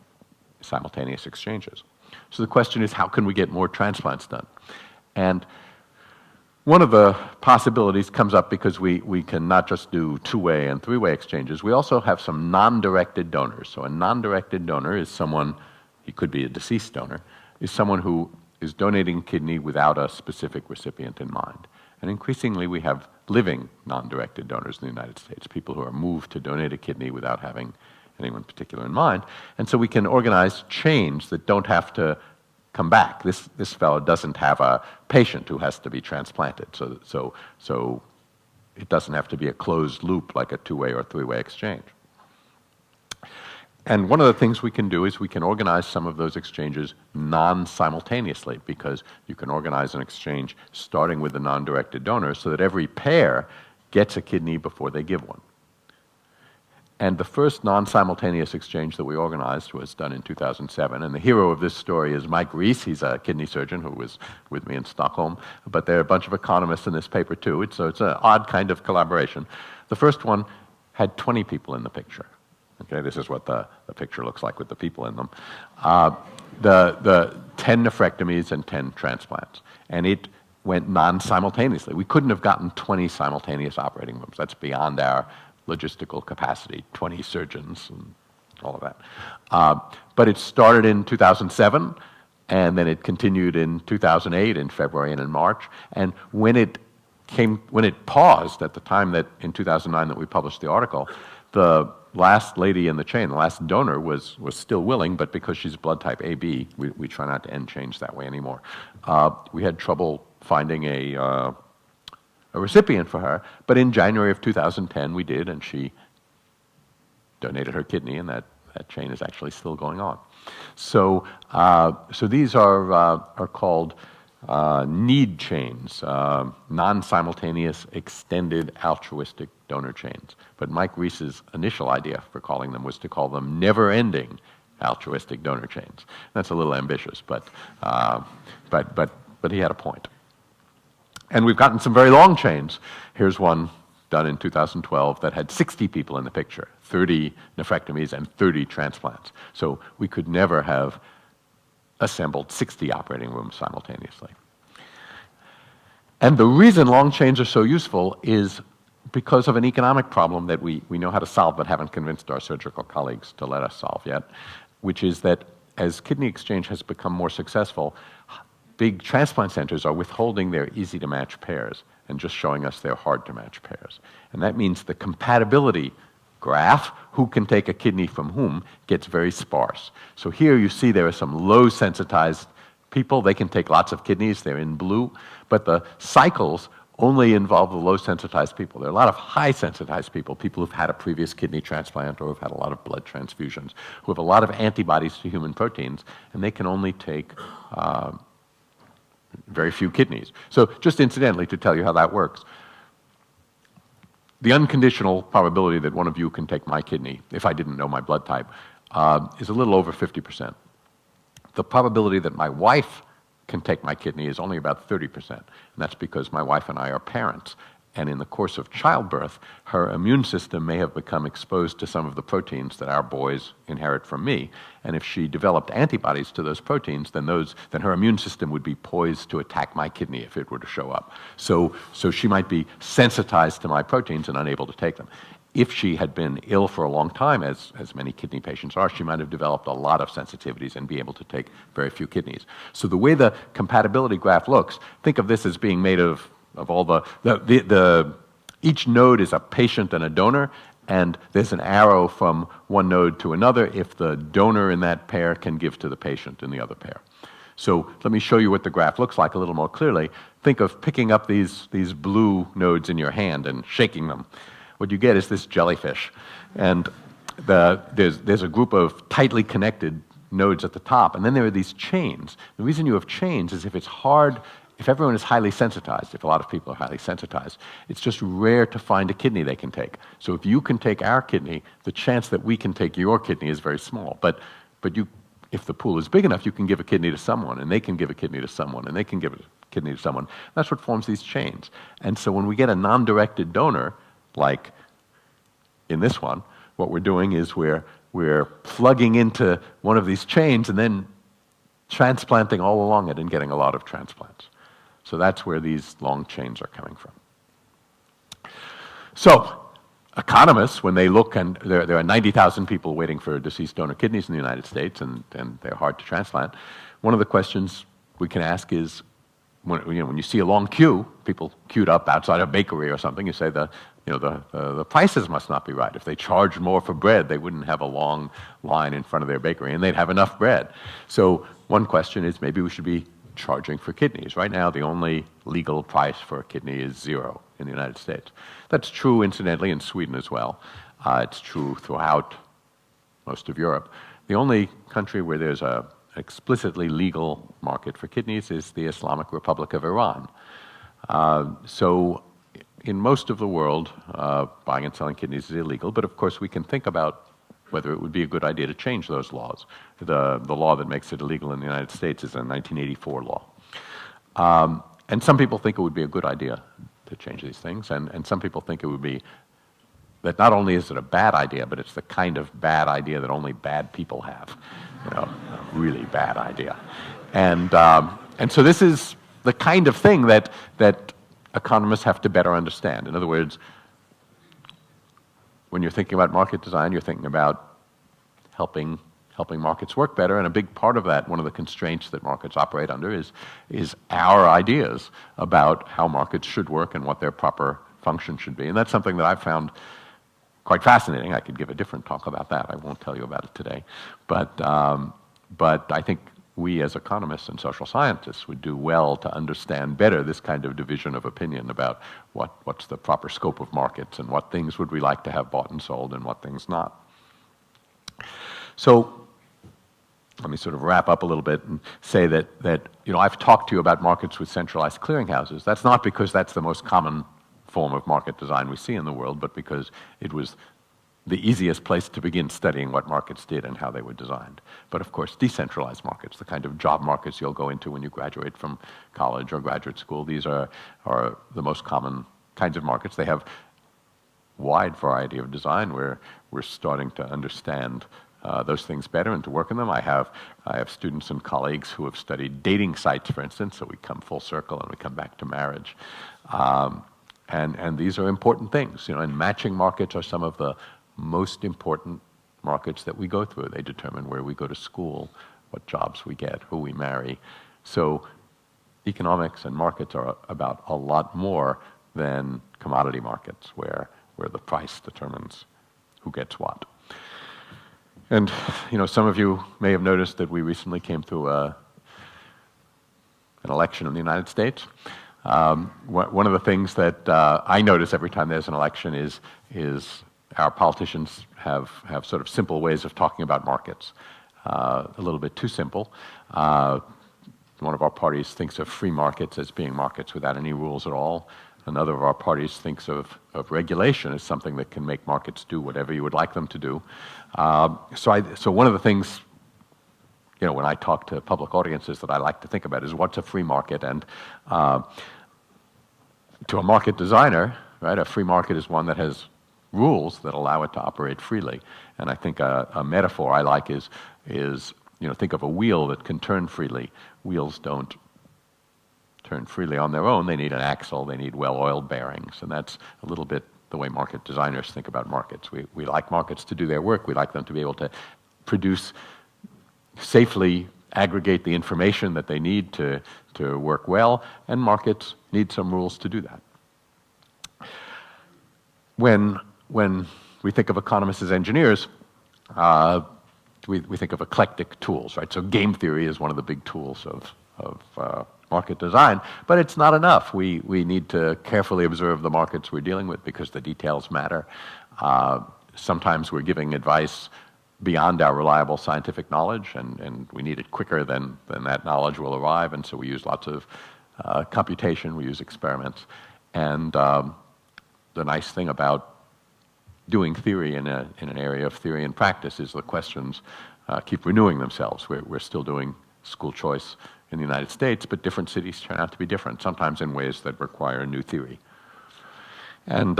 simultaneous exchanges. So the question is, how can we get more transplants done? And one of the possibilities comes up because we can not just do 2-way and 3-way exchanges, we also have some non-directed donors. So a non-directed donor is someone, he could be a deceased donor, is someone who is donating a kidney without a specific recipient in mind. And increasingly we have living non-directed donors in the United States, people who are moved to donate a kidney without having anyone particular in mind. And so we can organize chains that don't have to come back. This fellow doesn't have a patient who has to be transplanted. So it doesn't have to be a closed loop like a 2-way or 3-way exchange. And one of the things we can do is we can organize some of those exchanges non-simultaneously, because you can organize an exchange starting with the non-directed donor so that every pair gets a kidney before they give one. And the first non-simultaneous exchange that we organized was done in 2007. And the hero of this story is Mike Reese. He's a kidney surgeon who was with me in Stockholm. But there are a bunch of economists in this paper too. So it's an odd kind of collaboration. The first one had 20 people in the picture. Okay, this is what the picture looks like with the people in them. The 10 nephrectomies and 10 transplants. And it went non-simultaneously. We couldn't have gotten 20 simultaneous operating rooms. That's beyond our logistical capacity, 20 surgeons and all of that. But it started in 2007, and then it continued in 2008, in February and in March. And when it paused at the time that in 2009 that we published the article, the last lady in the chain, the last donor, was still willing, but because she's blood type AB, we try not to end change that way anymore. We had trouble finding a recipient for her, but in January of 2010 we did, and she donated her kidney, and that chain is actually still going on. So these are called need chains, non-simultaneous extended altruistic donor chains. But Mike Reese's initial idea for calling them was to call them never-ending altruistic donor chains. That's a little ambitious, but he had a point. And we've gotten some very long chains. Here's one done in 2012 that had 60 people in the picture, 30 nephrectomies and 30 transplants. So we could never have assembled 60 operating rooms simultaneously. And the reason long chains are so useful is because of an economic problem that we know how to solve but haven't convinced our surgical colleagues to let us solve yet, which is that as kidney exchange has become more successful, big transplant centers are withholding their easy-to-match pairs and just showing us their hard-to-match pairs. And that means the compatibility graph, who can take a kidney from whom, gets very sparse. So here you see there are some low-sensitized people. They can take lots of kidneys. They're in blue. But the cycles only involve the low-sensitized people. There are a lot of high-sensitized people, people who've had a previous kidney transplant or who've had a lot of blood transfusions, who have a lot of antibodies to human proteins, and they can only take very few kidneys. So just incidentally, to tell you how that works, the unconditional probability that one of you can take my kidney, if I didn't know my blood type, is a little over 50%. The probability that my wife can take my kidney is only about 30%. And that's because my wife and I are parents. And in the course of childbirth, her immune system may have become exposed to some of the proteins that our boys inherit from me. And if she developed antibodies to those proteins, then her immune system would be poised to attack my kidney if it were to show up. So she might be sensitized to my proteins and unable to take them. If she had been ill for a long time, as many kidney patients are, she might have developed a lot of sensitivities and be able to take very few kidneys. So the way the compatibility graph looks, think of this as being made of all each node is a patient and a donor, and there's an arrow from one node to another if the donor in that pair can give to the patient in the other pair. So let me show you what the graph looks like a little more clearly. Think of picking up these blue nodes in your hand and shaking them. What you get is this jellyfish, and there's a group of tightly connected nodes at the top, and then there are these chains. The reason you have chains is if it's hard, if everyone is highly sensitized, if a lot of people are highly sensitized, it's just rare to find a kidney they can take. So if you can take our kidney, the chance that we can take your kidney is very small. But if the pool is big enough, you can give a kidney to someone, and they can give a kidney to someone, and they can give a kidney to someone. That's what forms these chains. And so when we get a non-directed donor, like in this one, what we're doing is we're plugging into one of these chains and then transplanting all along it and getting a lot of transplants. So that's where these long chains are coming from. So economists, when they look, and there are 90,000 people waiting for deceased donor kidneys in the United States, and they're hard to transplant, one of the questions we can ask is, when you see a long queue, people queued up outside a bakery or something, you say the prices must not be right. If they charged more for bread, they wouldn't have a long line in front of their bakery, and they'd have enough bread. So one question is, maybe we should be charging for kidneys. Right now, the only legal price for a kidney is $0 in the United States. That's true, incidentally, in Sweden as well. It's true throughout most of Europe. The only country where there's an explicitly legal market for kidneys is the Islamic Republic of Iran. So in most of the world, buying and selling kidneys is illegal, but of course we can think about whether it would be a good idea to change those laws. The law that makes it illegal in the United States is a 1984 law. And some people think it would be a good idea to change these things, and some people think it would be that not only is it a bad idea, but it's the kind of bad idea that only bad people have, a really bad idea. And so this is the kind of thing that economists have to better understand. In other words, when you're thinking about market design, you're thinking about helping markets work better, and a big part of that, one of the constraints that markets operate under, is our ideas about how markets should work and what their proper function should be. And that's something that I've found quite fascinating. I could give a different talk about that. I won't tell you about it today. But I think we as economists and social scientists would do well to understand better this kind of division of opinion about what's the proper scope of markets and what things would we like to have bought and sold and what things not. So let me sort of wrap up a little bit and say that I've talked to you about markets with centralized clearinghouses. That's not because that's the most common form of market design we see in the world, but because it was the easiest place to begin studying what markets did and how they were designed. But of course, decentralized markets, the kind of job markets you'll go into when you graduate from college or graduate school, these are the most common kinds of markets. They have a wide variety of design where we're starting to understand those things better and to work in them. I have students and colleagues who have studied dating sites, for instance, so we come full circle and we come back to marriage. And these are important things, and matching markets are some of the most important markets that we go through. They determine where we go to school, what jobs we get, who we marry. So economics and markets are about a lot more than commodity markets, where the price determines who gets what. And some of you may have noticed that we recently came through an election in the United States. One of the things that I notice every time there's an election is our politicians have sort of simple ways of talking about markets, a little bit too simple. One of our parties thinks of free markets as being markets without any rules at all. Another of our parties thinks of regulation as something that can make markets do whatever you would like them to do. So one of the things, when I talk to public audiences that I like to think about is what's a free market, and to a market designer, right, a free market is one that has rules that allow it to operate freely. And I think a metaphor I like is think of a wheel that can turn freely. Wheels don't turn freely on their own. They need an axle. They need well-oiled bearings. And that's a little bit the way market designers think about markets. We like markets to do their work. We like them to be able to produce, safely aggregate the information that they need to work well, and markets need some rules to do that. When we think of economists as engineers, we think of eclectic tools, right? So game theory is one of the big tools of market design, but it's not enough. We need to carefully observe the markets we're dealing with because the details matter. Sometimes we're giving advice beyond our reliable scientific knowledge, and we need it quicker than that knowledge will arrive, and so we use lots of computation, we use experiments. And the nice thing about doing theory in an area of theory and practice is the questions keep renewing themselves. We're still doing school choice in the United States, but different cities turn out to be different, sometimes in ways that require new theory. And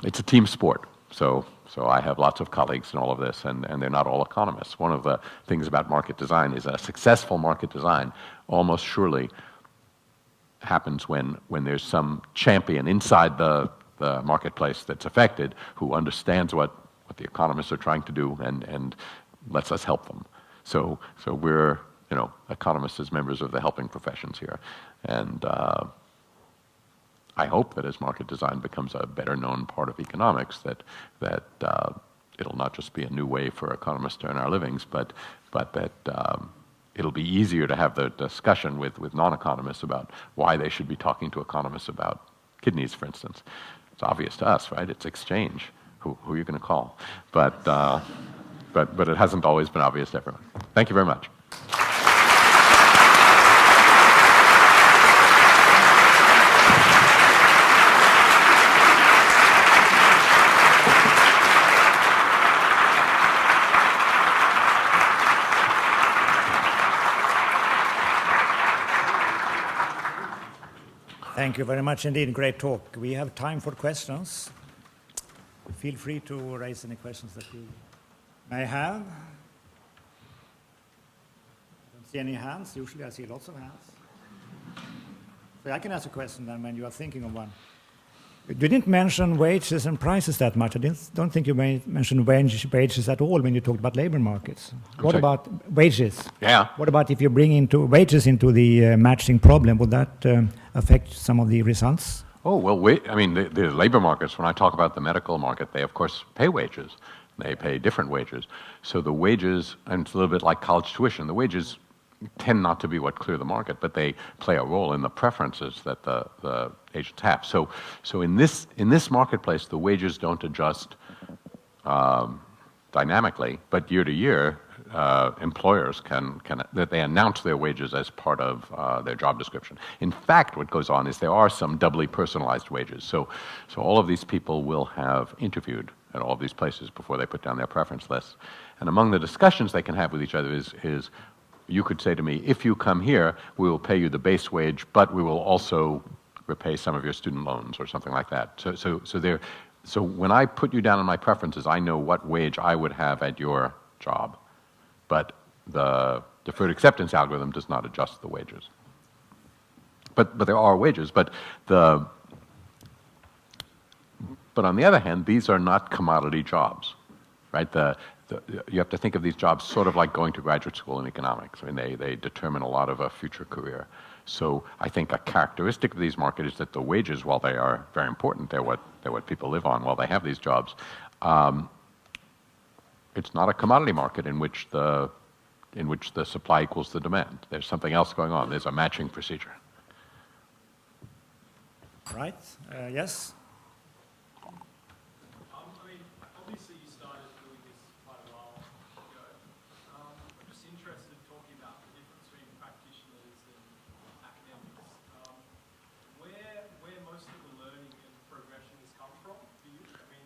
it's a team sport. So I have lots of colleagues in all of this, and they're not all economists. One of the things about market design is a successful market design almost surely happens when there's some champion inside the marketplace that's affected who understands what the economists are trying to do and lets us help them. So we're economists as members of the helping professions here. And I hope that as market design becomes a better known part of economics, that it'll not just be a new way for economists to earn our livings, but that it'll be easier to have the discussion with non-economists about why they should be talking to economists about kidneys, for instance. It's obvious to us, right? It's exchange. Who are you going to call? But it hasn't always been obvious to everyone. Thank you very much. Thank you very much indeed. Great talk. We have time for questions. Feel free to raise any questions that you may have. I don't see any hands. Usually I see lots of hands. So I can ask a question then when you are thinking of one. You didn't mention wages and prices that much. Don't think you mentioned wages at all when you talked about labor markets. What about wages? Yeah. What about if you bring into wages into the matching problem? Would that affect some of the results? Oh, well, I mean, the labor markets, when I talk about the medical market, they, of course, pay wages. They pay different wages. So the wages, and it's a little bit like college tuition, the wages tend not to be what clear the market, but they play a role in the preferences that the agents have. So in this marketplace, the wages don't adjust dynamically, but year to year, employers that they announce their wages as part of their job description. In fact, what goes on is there are some doubly personalized wages. So all of these people will have interviewed at all of these places before they put down their preference lists. And among the discussions they can have with each other is you could say to me, if you come here, we will pay you the base wage, but we will also repay some of your student loans or something like that. So when I put you down in my preferences, I know what wage I would have at your job. But the deferred acceptance algorithm does not adjust the wages. But there are wages. But on the other hand, these are not commodity jobs, right? You have to think of these jobs sort of like going to graduate school in economics. I mean, they determine a lot of a future career. So I think a characteristic of these markets is that the wages, while they are very important, they're what people live on while they have these jobs. It's not a commodity market in which the supply equals the demand. There's something else going on. There's a matching procedure. Right. Yes. Obviously you started doing this quite a while ago. I'm just interested in talking about the difference between practitioners and academics. Where most of the learning and progression has come from for you? I mean,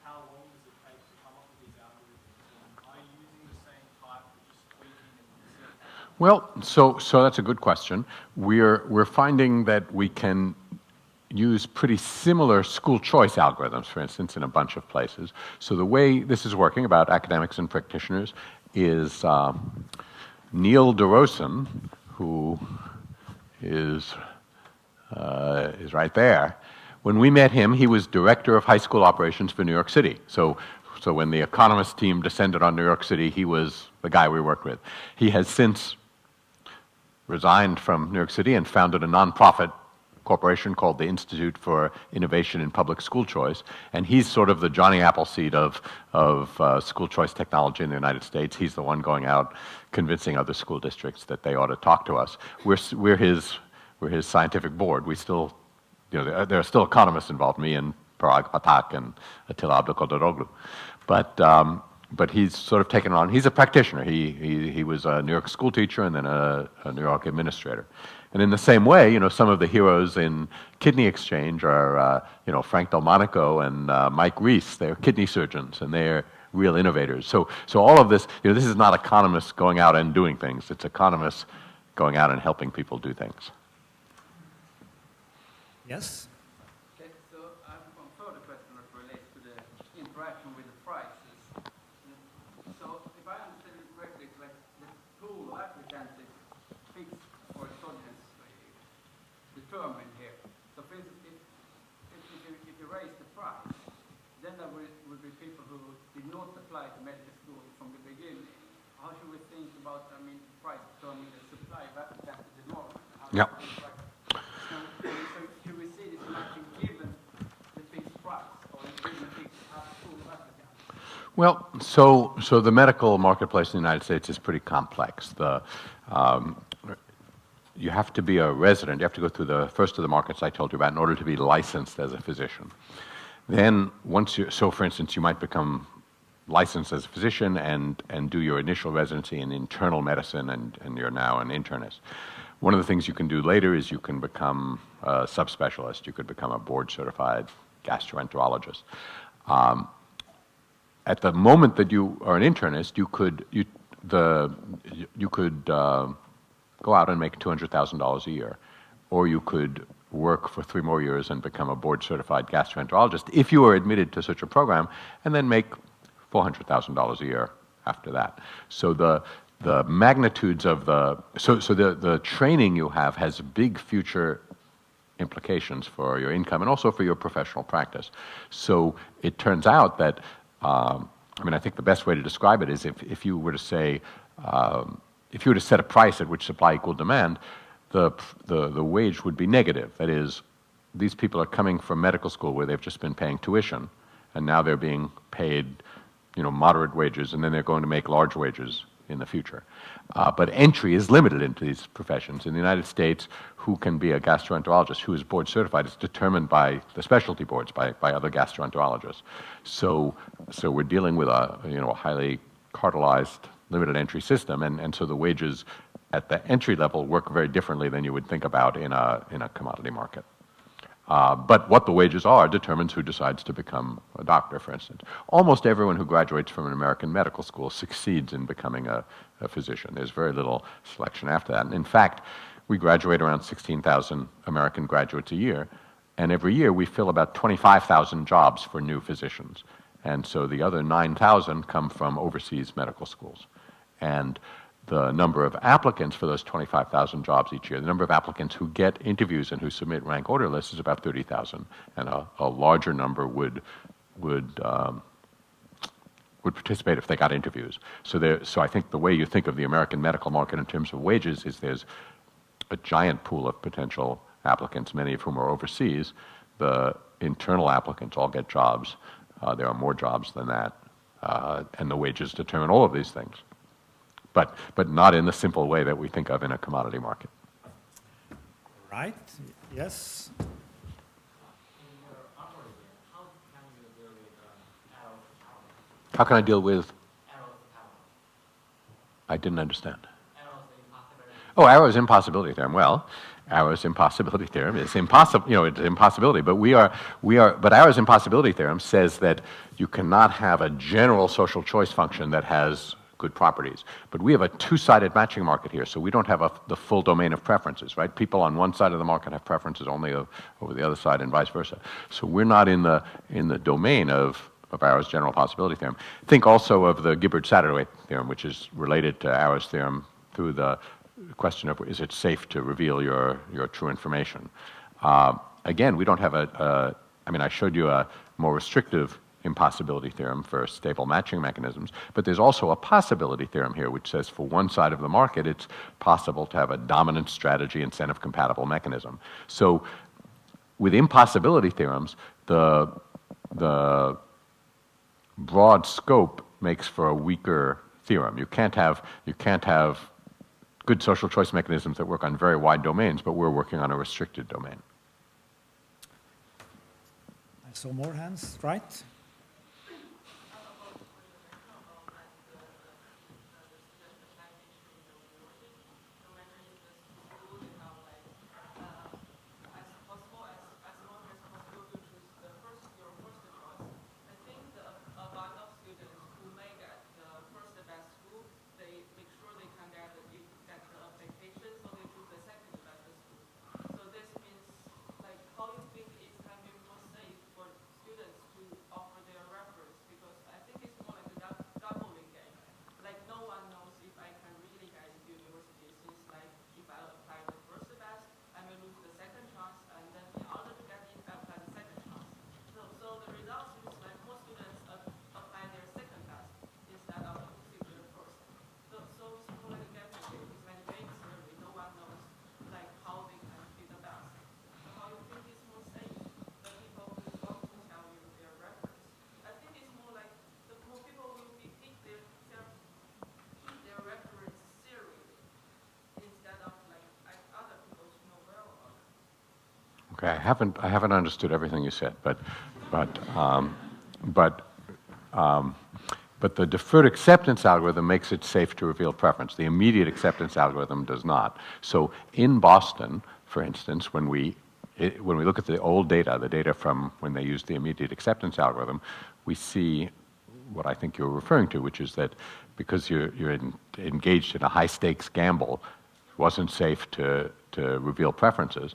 how long does it take to come up with these algorithms? And are you using the same type or just tweaking and researching? Well, so that's a good question. We're finding that we can use pretty similar school choice algorithms, for instance, in a bunch of places. So the way this is working about academics and practitioners is Neil DeRosen, who is right there. When we met him, he was director of high school operations for New York City. So when the economist team descended on New York City, he was the guy we worked with. He has since resigned from New York City and founded a nonprofit corporation called the Institute for Innovation in Public School Choice, and he's sort of the Johnny Appleseed of school choice technology in the United States. He's the one going out convincing other school districts that they ought to talk to us. We're his scientific board. We still, there are still economists involved, me and Parag Patak and Attila Abdulkadiroglu, but he's sort of taken on. He's a practitioner. He was a New York school teacher and then a New York administrator. And in the same way, some of the heroes in kidney exchange are, Frank Delmonico and Mike Reese. They're kidney surgeons, and they're real innovators. So all of this, this is not economists going out and doing things. It's economists going out and helping people do things. Yes. Okay, so I have one further question that relates to the interaction with the prices. So if I understand it correctly, it's like the pool of applicants is fixed or exogenously determined here. So for instance, if you raise the price, then there will be people who did not apply to medical school from the beginning. How should we think about, price determining the supply of applicants to the norm? Yeah. So should we see this matching given the fixed price or given the fixed pool of applicants? Well, so the medical marketplace in the United States is pretty complex. You have to be a resident. You have to go through the first of the markets I told you about in order to be licensed as a physician. Then so for instance, you might become licensed as a physician and do your initial residency in internal medicine, and you're now an internist. One of the things you can do later is you can become a subspecialist. You could become a board-certified gastroenterologist. At the moment that you are an internist, you could go out and make $200,000 a year, or you could work for 3 more years and become a board-certified gastroenterologist if you are admitted to such a program, and then make $400,000 a year after that. So the magnitudes of the training you have has big future implications for your income and also for your professional practice. So it turns out that, I mean, I think the best way to describe it is if you were to say, if you were to set a price at which supply equaled demand, the wage would be negative. That is, these people are coming from medical school where they've just been paying tuition, and now they're being paid, you know, moderate wages, and then they're going to make large wages in the future. But entry is limited into these professions. In the United States, who can be a gastroenterologist who is board certified is determined by the specialty boards, by other gastroenterologists. So we're dealing with a, you know, a highly cartelized, limited entry system, and so the wages at the entry level work very differently than you would think about in a commodity market. But what the wages are determines who decides to become a doctor, for instance. Almost everyone who graduates from an American medical school succeeds in becoming a physician. There's very little selection after that. And in fact, we graduate around 16,000 American graduates a year, and every year we fill about 25,000 jobs for new physicians. And so the other 9,000 come from overseas medical schools. And the number of applicants for those 25,000 jobs each year, the number of applicants who get interviews and who submit rank order lists is about 30,000, and a larger number would participate if they got interviews. So I think the way you think of the American medical market in terms of wages is there's a giant pool of potential applicants, many of whom are overseas. The internal applicants all get jobs. There are more jobs than that, and the wages determine all of these things. But not in the simple way that we think of in a commodity market. Right, yes. How can I deal with? I didn't understand. Oh, Arrow's impossibility theorem. Well, Arrow's impossibility theorem is impossible. You know, it's impossibility. But But Arrow's impossibility theorem says that you cannot have a general social choice function that has good properties. But we have a two-sided matching market here, so we don't have the full domain of preferences, right? People on one side of the market have preferences only over the other side, and vice versa. So we're not in the domain of Arrow's general possibility theorem. Think also of the Gibbard-Satterthwaite theorem, which is related to Arrow's theorem through the question of is it safe to reveal your true information. Again, we don't have I mean, I showed you a more restrictive impossibility theorem for stable matching mechanisms, but there's also a possibility theorem here which says for one side of the market it's possible to have a dominant strategy incentive compatible mechanism. So with impossibility theorems, the broad scope makes for a weaker theorem. You can't have good social choice mechanisms that work on very wide domains, but we're working on a restricted domain. I saw more hands, right? Okay, I haven't understood everything you said, but the deferred acceptance algorithm makes it safe to reveal preference. The immediate acceptance algorithm does not. So in Boston, for instance, when we look at the old data, the data from when they used the immediate acceptance algorithm, we see what I think you're referring to, which is that because you're engaged in a high-stakes gamble, it wasn't safe to reveal preferences.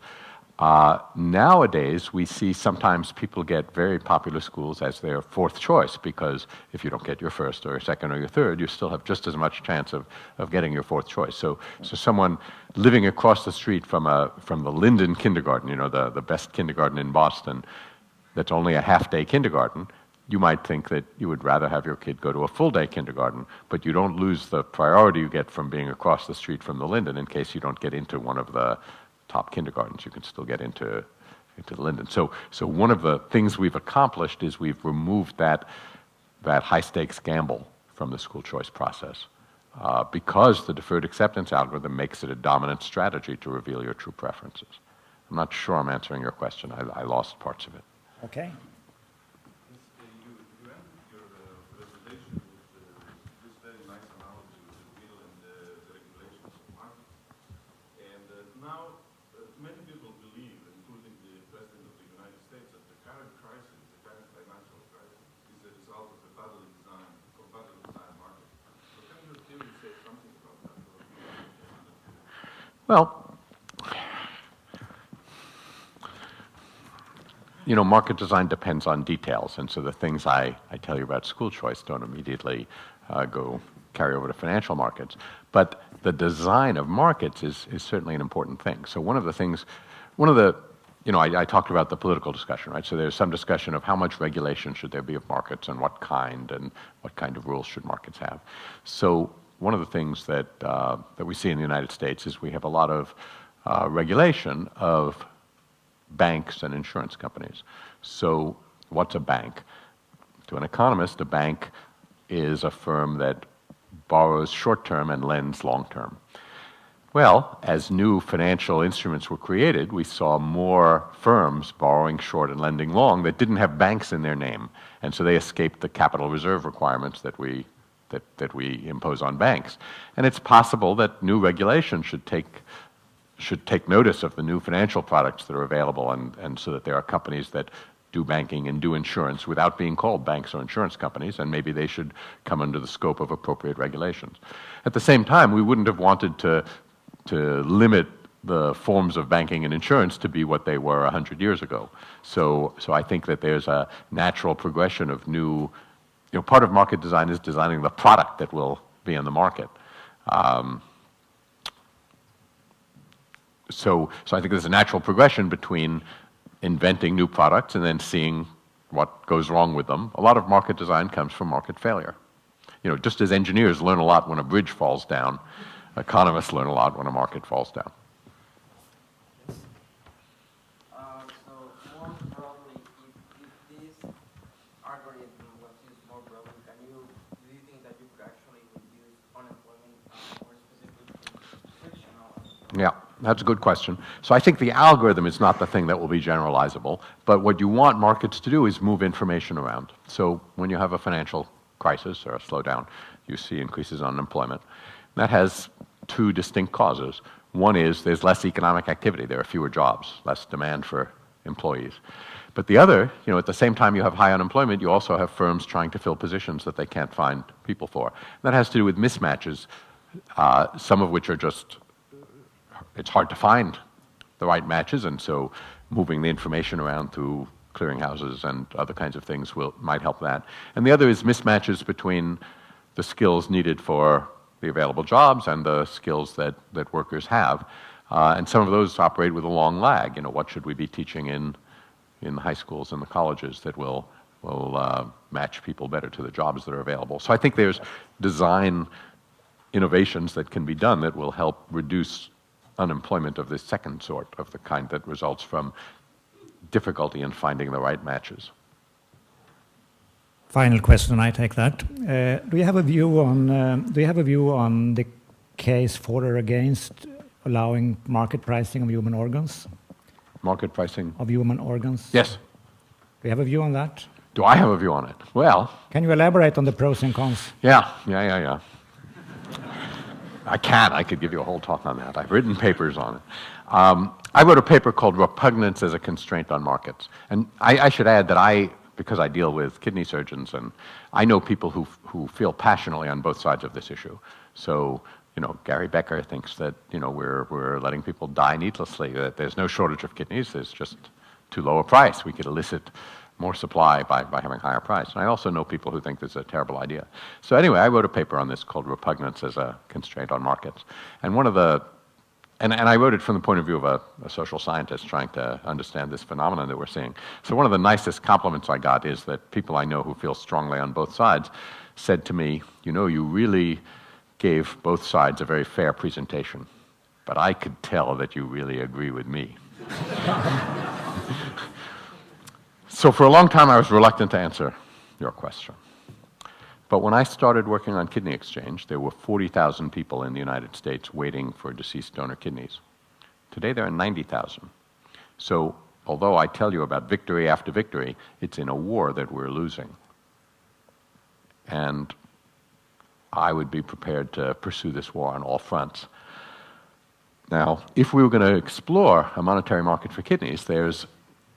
Nowadays, we see sometimes people get very popular schools as their fourth choice, because if you don't get your first or your second or your third, you still have just as much chance of getting your fourth choice. So someone living across the street from the Linden kindergarten, you know, the best kindergarten in Boston, that's only a half-day kindergarten, you might think that you would rather have your kid go to a full-day kindergarten, but you don't lose the priority you get from being across the street from the Linden in case you don't get into one of the top kindergartens. You can still get into the Linden. So one of the things we've accomplished is we've removed that high-stakes gamble from the school choice process because the deferred acceptance algorithm makes it a dominant strategy to reveal your true preferences. I'm not sure I'm answering your question. I lost parts of it. Okay. You ended your presentation with this very nice analogy with the wheel and the regulations of markets. And now, many people believe, including the President of the United States, that the current crisis, the current financial crisis, is a result of the badly designed market. So can your theory say something about that? Well, you know, market design depends on details, and so the things I tell you about school choice don't immediately carry over to financial markets. But the design of markets is certainly an important thing. So you know, I talked about the political discussion, right? So there's some discussion of how much regulation should there be of markets and what kind of rules should markets have. So one of the things that we see in the United States is we have a lot of regulation of banks and insurance companies. So what's a bank? To an economist, a bank is a firm that borrows short-term and lends long-term. Well, as new financial instruments were created, we saw more firms borrowing short and lending long that didn't have banks in their name. And so they escaped the capital reserve requirements that we impose on banks. And it's possible that new regulation should take notice of the new financial products that are available, and so that there are companies that do banking and do insurance without being called banks or insurance companies, and maybe they should come under the scope of appropriate regulations. At the same time, we wouldn't have wanted to limit the forms of banking and insurance to be what they were 100 years ago. So I think that there's a natural progression of new, you know, part of market design is designing the product that will be in the market. So I think there's a natural progression between inventing new products and then seeing what goes wrong with them. A lot of market design comes from market failure. You know, just as engineers learn a lot when a bridge falls down, economists learn a lot when a market falls down. So more broadly, if this algorithm was used more broadly, do you think that you could actually reduce unemployment, more specifically frictional unemployment? Yeah. That's a good question. So I think the algorithm is not the thing that will be generalizable, but what you want markets to do is move information around. So when you have a financial crisis or a slowdown, you see increases in unemployment. That has two distinct causes. One is there's less economic activity. There are fewer jobs, less demand for employees. But the other, you know, at the same time you have high unemployment, you also have firms trying to fill positions that they can't find people for. That has to do with mismatches, some of which are just it's hard to find the right matches, and so moving the information around through clearinghouses and other kinds of things might help that. And the other is mismatches between the skills needed for the available jobs and the skills that workers have. And some of those operate with a long lag. You know, what should we be teaching in the high schools and the colleges that will match people better to the jobs that are available? So I think there's design innovations that can be done that will help reduce unemployment of the second sort, of the kind that results from difficulty in finding the right matches. Final question, I take that. Do you have a view on the case for or against allowing market pricing of human organs? Market pricing? Of human organs? Yes. Do you have a view on that? Do I have a view on it? Well... Can you elaborate on the pros and cons? Yeah. I could give you a whole talk on that. I've written papers on it. I wrote a paper called Repugnance as a Constraint on Markets. And I should add that because I deal with kidney surgeons, and I know people who feel passionately on both sides of this issue. So Gary Becker thinks that, we're letting people die needlessly, that there's no shortage of kidneys, there's just too low a price. We could elicit more supply by having higher price. And I also know people who think this is a terrible idea. So anyway, I wrote a paper on this called Repugnance as a Constraint on Markets. And and I wrote it from the point of view of a social scientist trying to understand this phenomenon that we're seeing. So one of the nicest compliments I got is that people I know who feel strongly on both sides said to me, you really gave both sides a very fair presentation, but I could tell that you really agree with me. So for a long time I was reluctant to answer your question. But when I started working on kidney exchange, there were 40,000 people in the United States waiting for deceased donor kidneys. Today there are 90,000. So although I tell you about victory after victory, it's in a war that we're losing. And I would be prepared to pursue this war on all fronts. Now, if we were going to explore a monetary market for kidneys, there's,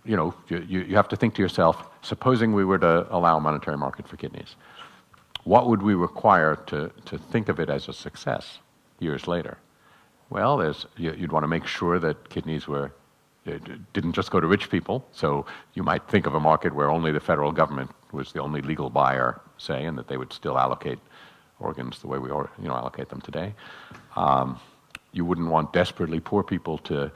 you have to think to yourself, supposing we were to allow a monetary market for kidneys, what would we require to think of it as a success years later? Well, you'd want to make sure that kidneys didn't just go to rich people. So you might think of a market where only the federal government was the only legal buyer, say, and that they would still allocate organs the way we allocate them today. You wouldn't want desperately poor people to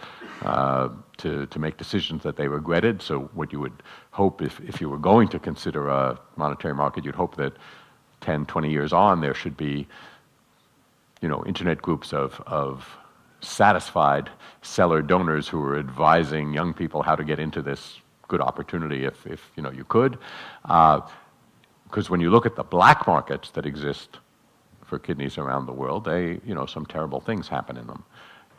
make decisions that they regretted. So what you would hope, if you were going to consider a monetary market, you'd hope that 10, 20 years on, there should be, internet groups of satisfied seller donors who are advising young people how to get into this good opportunity if you could. Because when you look at the black markets that exist for kidneys around the world, some terrible things happen in them.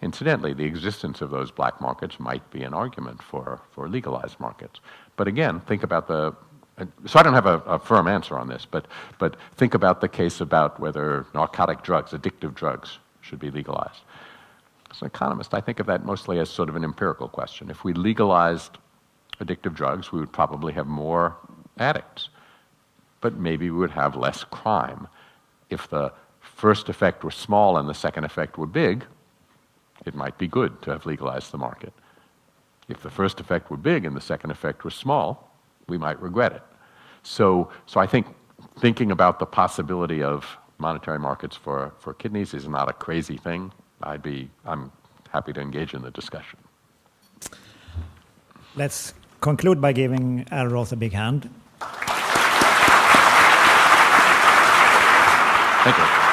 Incidentally, the existence of those black markets might be an argument for legalized markets. But again, think about so I don't have a firm answer on this, but think about the case about whether narcotic drugs, addictive drugs, should be legalized. As an economist, I think of that mostly as sort of an empirical question. If we legalized addictive drugs, we would probably have more addicts, but maybe we would have less crime. If the first effect were small and the second effect were big, it might be good to have legalized the market. If the first effect were big and the second effect was small, we might regret it. So I think thinking about the possibility of monetary markets for kidneys is not a crazy thing. I'm happy to engage in the discussion. Let's conclude by giving Al Roth a big hand. Thank you.